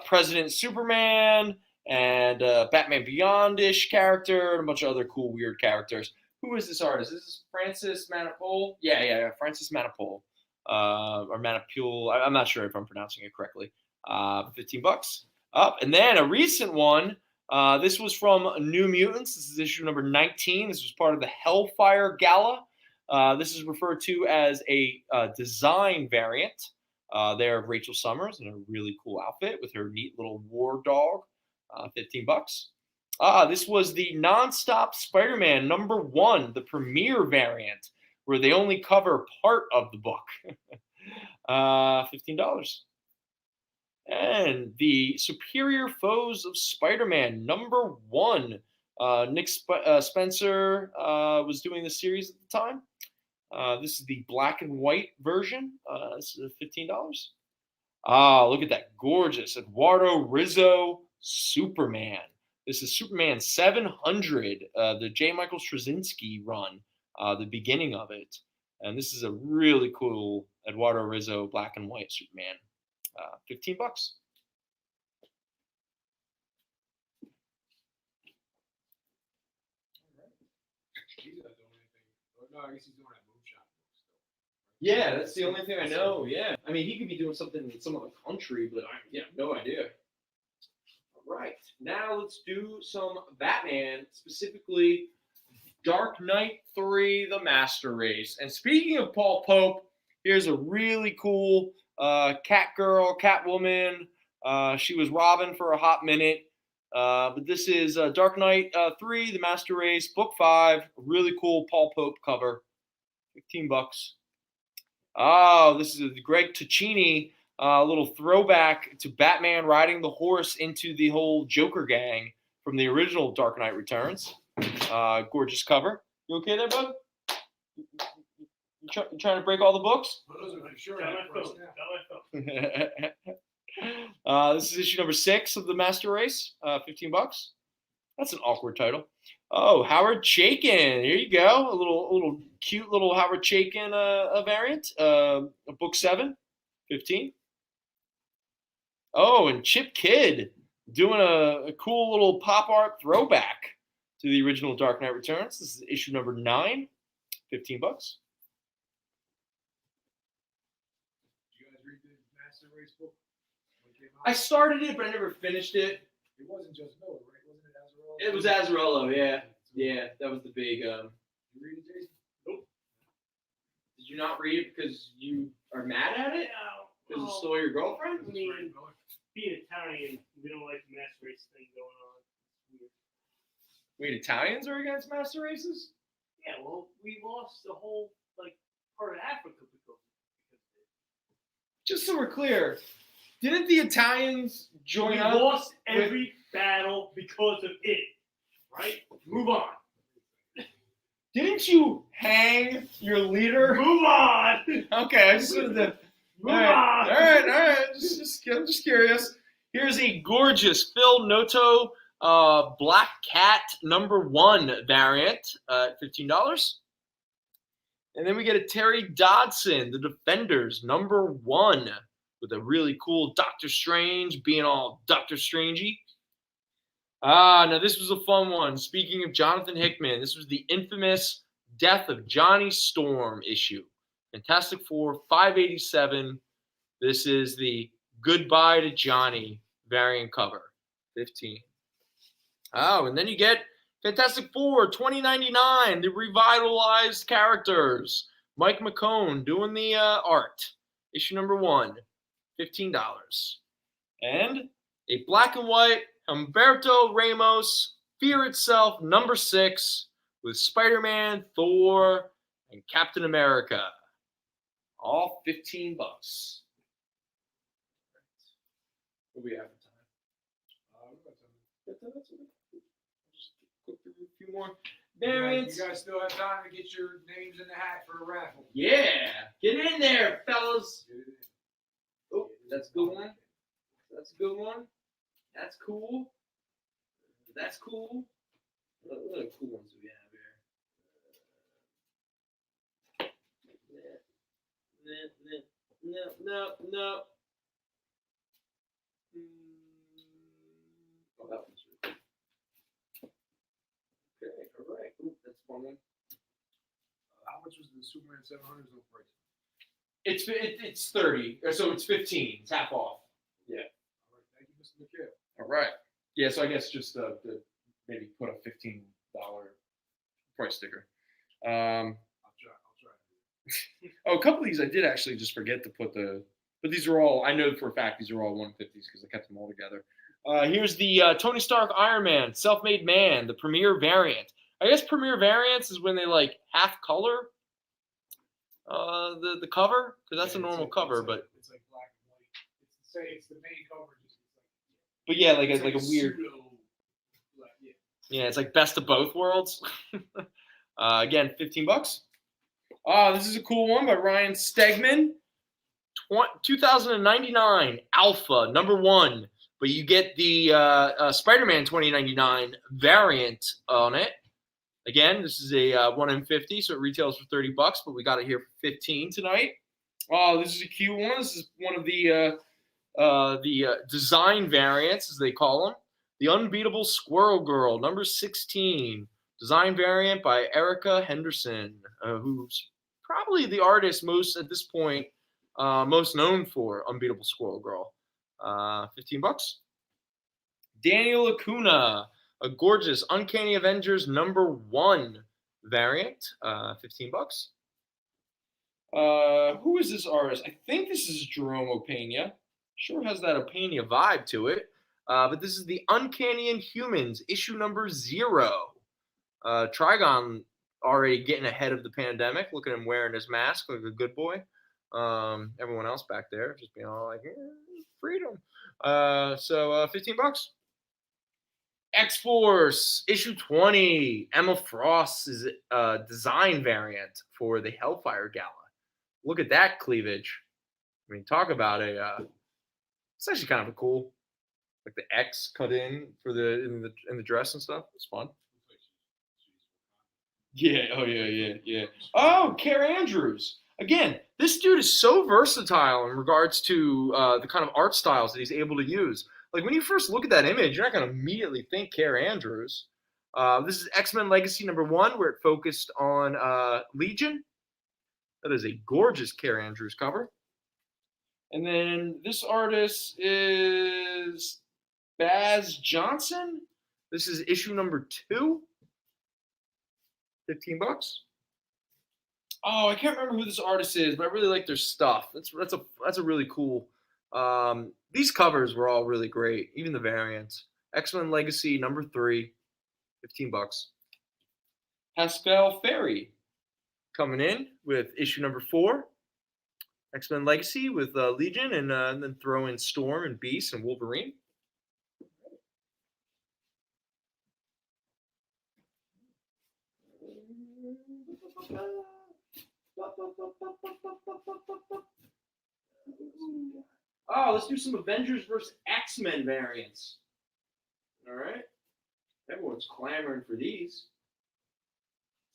President Superman and Batman Beyond-ish character and a bunch of other cool, weird characters. Who is this artist? This is Francis Manapul. Yeah, Francis Manapul. Or Manapul. I'm not sure if I'm pronouncing it correctly. $15. Up. And then a recent one. This was from New Mutants. This is issue #19. This was part of the Hellfire Gala. This is referred to as a design variant. There of Rachel Summers in a really cool outfit with her neat little war dog. $15. This was the Nonstop Spider-Man #1, the premiere variant, where they only cover part of the book. $15. And the Superior Foes of Spider-Man #1. Nick Spencer was doing the series at the time. This is the black and white version. This is $15. Look at that gorgeous Eduardo Rizzo Superman. This is Superman 700, the J. Michael Straczynski run, the beginning of it. And this is a really cool Eduardo Rizzo black and white Superman. $15. He's not doing anything. No, I guess he's doing that moonshot book still. Yeah, that's the only thing I know. Yeah. I mean, he could be doing something in some other country, but I have no idea. All right. Now let's do some Batman, specifically Dark Knight 3, The Master Race. And speaking of Paul Pope, here's a really cool Catwoman. She was Robin for a hot minute. But this is Dark Knight 3, The Master Race, Book 5. A really cool Paul Pope cover. $15. Oh, this is a Greg Ticini little throwback to Batman riding the horse into the whole Joker gang from the original Dark Knight Returns. Gorgeous cover. You okay there, bud? You trying to break all the books? Those are for sure. Got my phone. This is issue #6 of The Master Race. $15. That's an awkward title. Oh, Howard Chaykin. Here you go. A little cute little Howard Chaykin variant. Book 7. $15. Oh, and Chip Kidd doing a cool little pop art throwback to the original Dark Knight Returns. This is issue #9. $15. Did you guys read the Master Race book? When it came out? I started it, but I never finished it. It wasn't just Miller, right? Wasn't it Azzarello? It was Azzarello, yeah. Yeah, that was the big. You read it, Jason? Nope. Did you not read it because you are mad at it? Because it stole your girlfriend? I mean, being Italian, we don't like the mass race thing going on. It's weird. Wait, Italians are against master races? Yeah, well, we lost the whole part of Africa because of it. Just so we're clear, didn't the Italians join We up? lost every battle because of it. Right? Move on. Didn't you hang your leader? Move on. Okay, I just wanted to. Move All on. right. I'm just curious. Here's a gorgeous Phil Noto Black Cat #1 variant at $15. And then we get a Terry Dodson, the Defenders #1, with a really cool Doctor Strange being all Doctor Strangey. Now this was a fun one. Speaking of Jonathan Hickman, this was the infamous Death of Johnny Storm issue. Fantastic Four 587. This is the Goodbye to Johnny variant cover. 15. Oh, and then you get Fantastic Four 2099, the revitalized characters. Mike McCone doing the art. Issue #1, $15. And a black and white Humberto Ramos, Fear Itself #6 with Spider-Man, Thor, and Captain America. All $15. What do we have for time? Just go through a few more variants. You guys still have time to get your names in the hat for a raffle. Yeah, get in there, fellas. Oh, that's a good one. That's a good one. That's cool. That's cool. What other cool ones do we have here? No. Oh, that one's really cool. Okay, all right. Ooh, that's a fun one. How much was the Superman 700 no price? It's 30, so it's 15. It's half off. Yeah. All right, thank you, Mr. McHale. All right. Yeah, so I guess just maybe put a $15 price sticker. I'll try. Oh, a couple of these I did actually just forget to put but these are all, I know for a fact these are all 150s because I kept them all together. Here's the Tony Stark Iron Man, Self-Made Man, the premiere variant. I guess premiere variants is when they like half color the cover, because that's a normal cover, but it's like black and white. It's the main cover. but yeah, like a weird. Yeah. Yeah, it's like best of both worlds. Again, $15. This is a cool one by Ryan Stegman. 2099 Alpha #1, but you get the Spider-Man 2099 variant on it. Again, this is a 1 in 50, so it retails for $30, but we got it here for 15 tonight. This is a cute one. This is one of the design variants, as they call them. The Unbeatable Squirrel Girl, #16. Design variant by Erica Henderson, who's probably the artist at this point, most known for Unbeatable Squirrel Girl. $15. Daniel Acuna, a gorgeous Uncanny Avengers #1 variant, $15. Who is this artist? I think this is Jerome Opeña. Sure has that Opeña vibe to it. But this is the Uncanny Inhumans, issue #0. Trigon already getting ahead of the pandemic. Look at him wearing his mask like a good boy. Everyone else back there just being all like, freedom. So $15. X-Force, issue 20. Emma Frost's design variant for the Hellfire Gala. Look at that cleavage. I mean, talk about it's actually kind of a cool, like the X cut in in the dress and stuff. It's fun. Yeah. Oh yeah. Oh, Care Andrews. Again, this dude is so versatile in regards to the kind of art styles that he's able to use. Like when you first look at that image, you're not going to immediately think Care Andrews. This is X-Men Legacy #1, where it focused on Legion. That is a gorgeous Care Andrews cover. And then this artist is Baz Johnson. This is issue #2. $15. Oh, I can't remember who this artist is, but I really like their stuff. That's a really cool. These covers were all really great, even the variants. X-Men Legacy #3, $15. Pascal Ferry, coming in with issue number 4, X-Men Legacy with Legion, and then throw in Storm and Beast and Wolverine. Oh, let's do some Avengers versus X-Men variants. All right. Everyone's clamoring for these.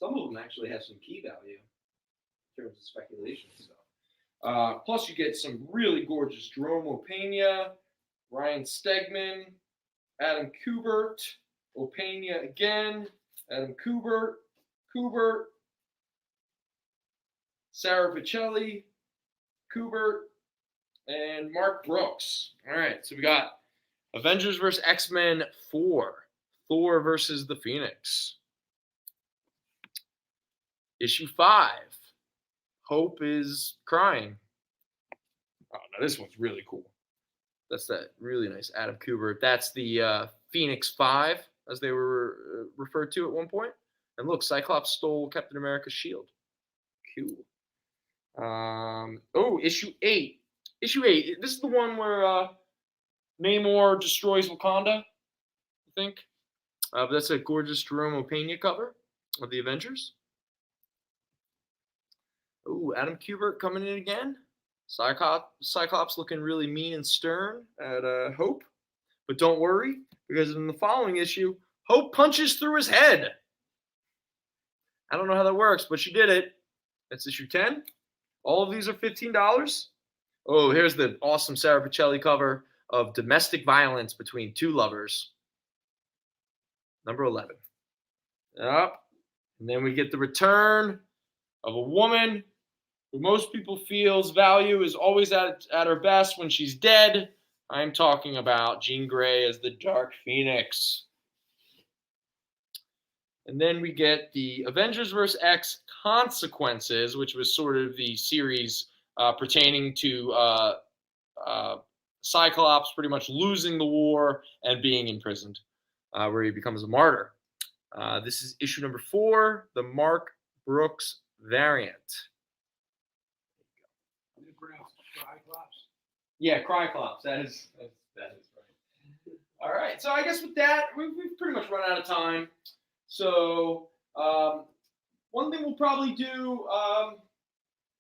Some of them actually have some key value in terms of speculation stuff. Plus, you get some really gorgeous Jerome Opeña, Ryan Stegman, Adam Kubert, Opeña again, Adam Kubert, Sarah Pichelli, Kubert, and Mark Brooks. All right, so we got Avengers vs. X-Men 4, Thor versus the Phoenix. Issue 5, Hope is Crying. Oh, no, this one's really cool. That's that really nice Adam Kubert. That's the Phoenix 5, as they were referred to at one point. And look, Cyclops stole Captain America's shield. Cool. Issue 8. Issue 8. This is the one where Namor destroys Wakanda, I think. But that's a gorgeous Jerome Opeña cover of the Avengers. Ooh, Adam Kubert coming in again. Cyclops looking really mean and stern at Hope. But don't worry, because in the following issue, Hope punches through his head. I don't know how that works, but she did it. That's issue 10. All of these are $15. Oh, here's the awesome Sarah Pichelli cover of Domestic Violence Between Two Lovers. Number 11. Yep. And then we get the return of a woman who most people feel's value is always at her best when she's dead. I'm talking about Jean Grey as the Dark Phoenix. And then we get the Avengers vs. X Consequences, which was sort of the series pertaining to Cyclops pretty much losing the war and being imprisoned, where he becomes a martyr. This is issue number 4, the Mark Brooks variant. Yeah, Cryclops. That is right. All right. So I guess with that, we've pretty much run out of time. So one thing we'll probably do.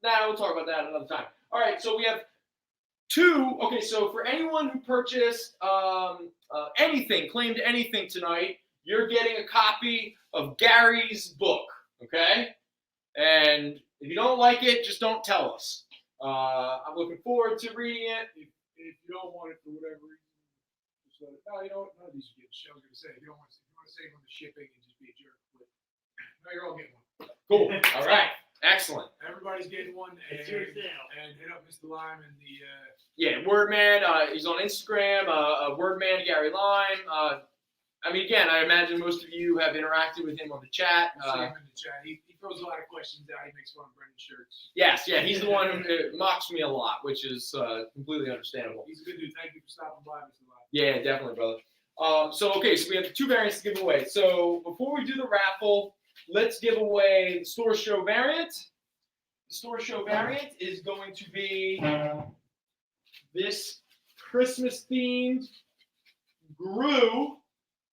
We'll talk about that another time. All right. So we have 2. Okay. So for anyone who purchased anything, claimed anything tonight, you're getting a copy of Gary's book. Okay. And if you don't like it, just don't tell us. I'm looking forward to reading it. If you don't want it for whatever reason, just let it. No, you know what? None of these are good. I was going to say, if you want to save on the shipping and just be a jerk, but no, you're all getting one. Cool. All right. Excellent. Everybody's getting one. It's yours now. And hit up Mr. Lime and the. Yeah, Wordman. He's on Instagram. Wordman Gary Lime. Again, I imagine most of you have interacted with him on the chat. See him in the chat. He throws a lot of questions out. He makes fun of Brendan's shirts. Yes, yeah, he's the one who mocks me a lot, which is completely understandable. He's a good dude. Thank you for stopping by, Mr. Lime. Yeah, definitely, brother. So we have the 2 variants to give away. So before we do the raffle, let's give away the Store Show variant. The Store Show variant is going to be this Christmas-themed Gru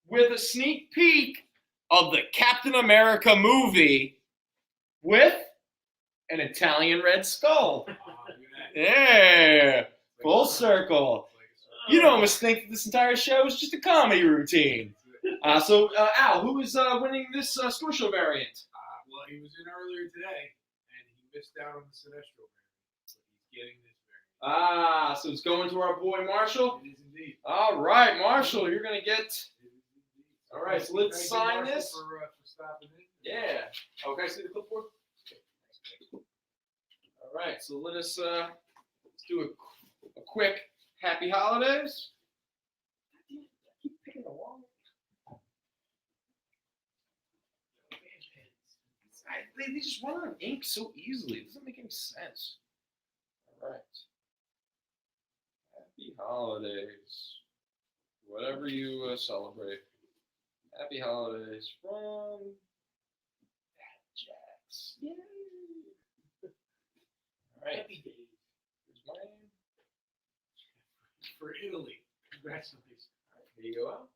with a sneak peek of the Captain America movie with an Italian red skull. Yeah, full circle. You don't almost think that this entire show is just a comedy routine. So, Al, who is winning this Store Show variant? Well, he was in earlier today, and he missed out on the Sinestro variant. So he's getting this variant. So it's going to our boy Marshall? It is indeed. All right, Marshall, you're going to get... All right, so let's Thank sign you, Marshall, this. for stopping in. Yeah. Oh, can I see the clipboard? All right, so let's do a quick happy holidays. I keep picking the wrong. They just run out of ink so easily. It doesn't make any sense. All right. Happy holidays. Whatever you celebrate. Happy holidays from Fatjacks. Yay. right. Happy days. Here's mine. For Italy. Congratulations. Here you go.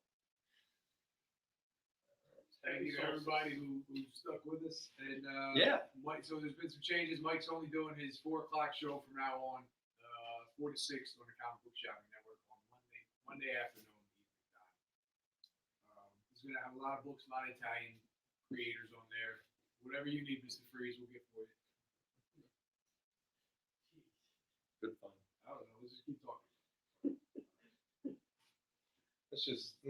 Thank you to everybody who stuck with us. And Yeah. Mike, so there's been some changes. Mike's only doing his 4 o'clock show from now on, 4 to 6 on the Comic Book Shopping Network on Monday afternoon. He's gonna have a lot of books, a lot of Italian creators on there. Whatever you need, Mr. Freeze, we'll get for you. Good fun. I don't know. Let's just keep talking. Let's just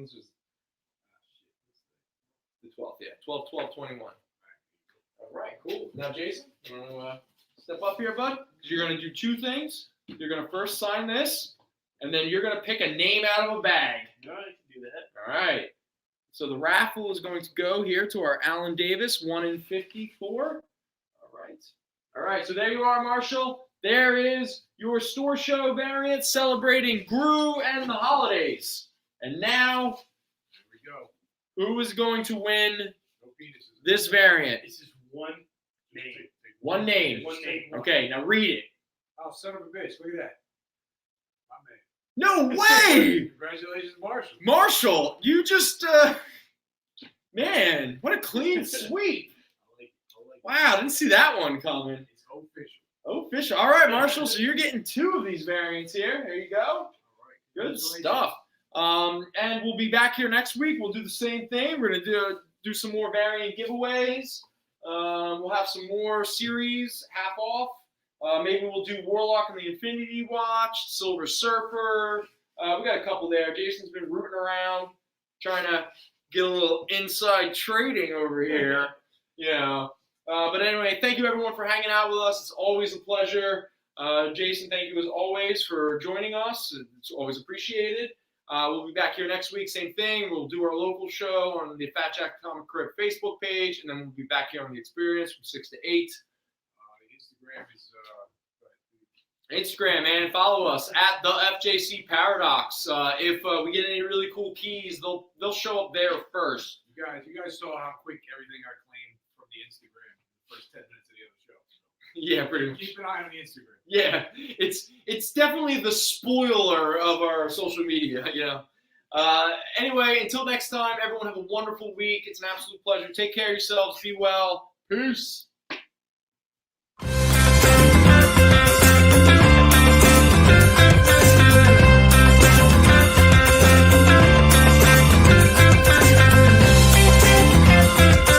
the 12th, yeah. 12/12/21. All right, cool. Now, Jason, you want to step up here, bud? Because you're going to do 2 things. You're going to first sign this, and then you're going to pick a name out of a bag. All right, I can do that. All right. So the raffle is going to go here to our Alan Davis, 1 in 54. All right. All right, so there you are, Marshall. There is your store show variant celebrating Gru and the holidays. And now, Here we go. who is going to win No penises. this variant? This is one name. One name. One name. Okay, now read it. Oh, son of a bitch. Look at that. My man. No way! Congratulations, Marshall. Marshall, you just, man, what a clean sweep. Wow, didn't see that one coming. It's official. Official. All right, Marshall, so you're getting 2 of these variants here. There you go. All right. Good Congratulations. stuff. And we'll be back here next week. We'll do the same thing. We're going to do some more variant giveaways. We'll have some more series, half off. Maybe we'll do Warlock and the Infinity Watch, Silver Surfer. We got a couple there. Jason's been rooting around, trying to get a little inside trading over here. You know. But anyway, thank you everyone for hanging out with us. It's always a pleasure. Jason, thank you as always for joining us. It's always appreciated. We'll be back here next week, same thing. We'll do our local show on the Fatjack Comicrypt Facebook page, and then we'll be back here on the Experience from 6 to 8. Instagram is Instagram, man, follow us at the FJC Paradox. If we get any really cool keys, they'll show up there first. you guys saw how quick everything got claimed from the Instagram the first 10 minutes of the other show. So Yeah, pretty much. keep an eye on the Instagram. Yeah, it's definitely the spoiler of our social media, you know. Anyway, until next time, everyone have a wonderful week. It's an absolute pleasure. Take care of yourselves. Be well. Peace.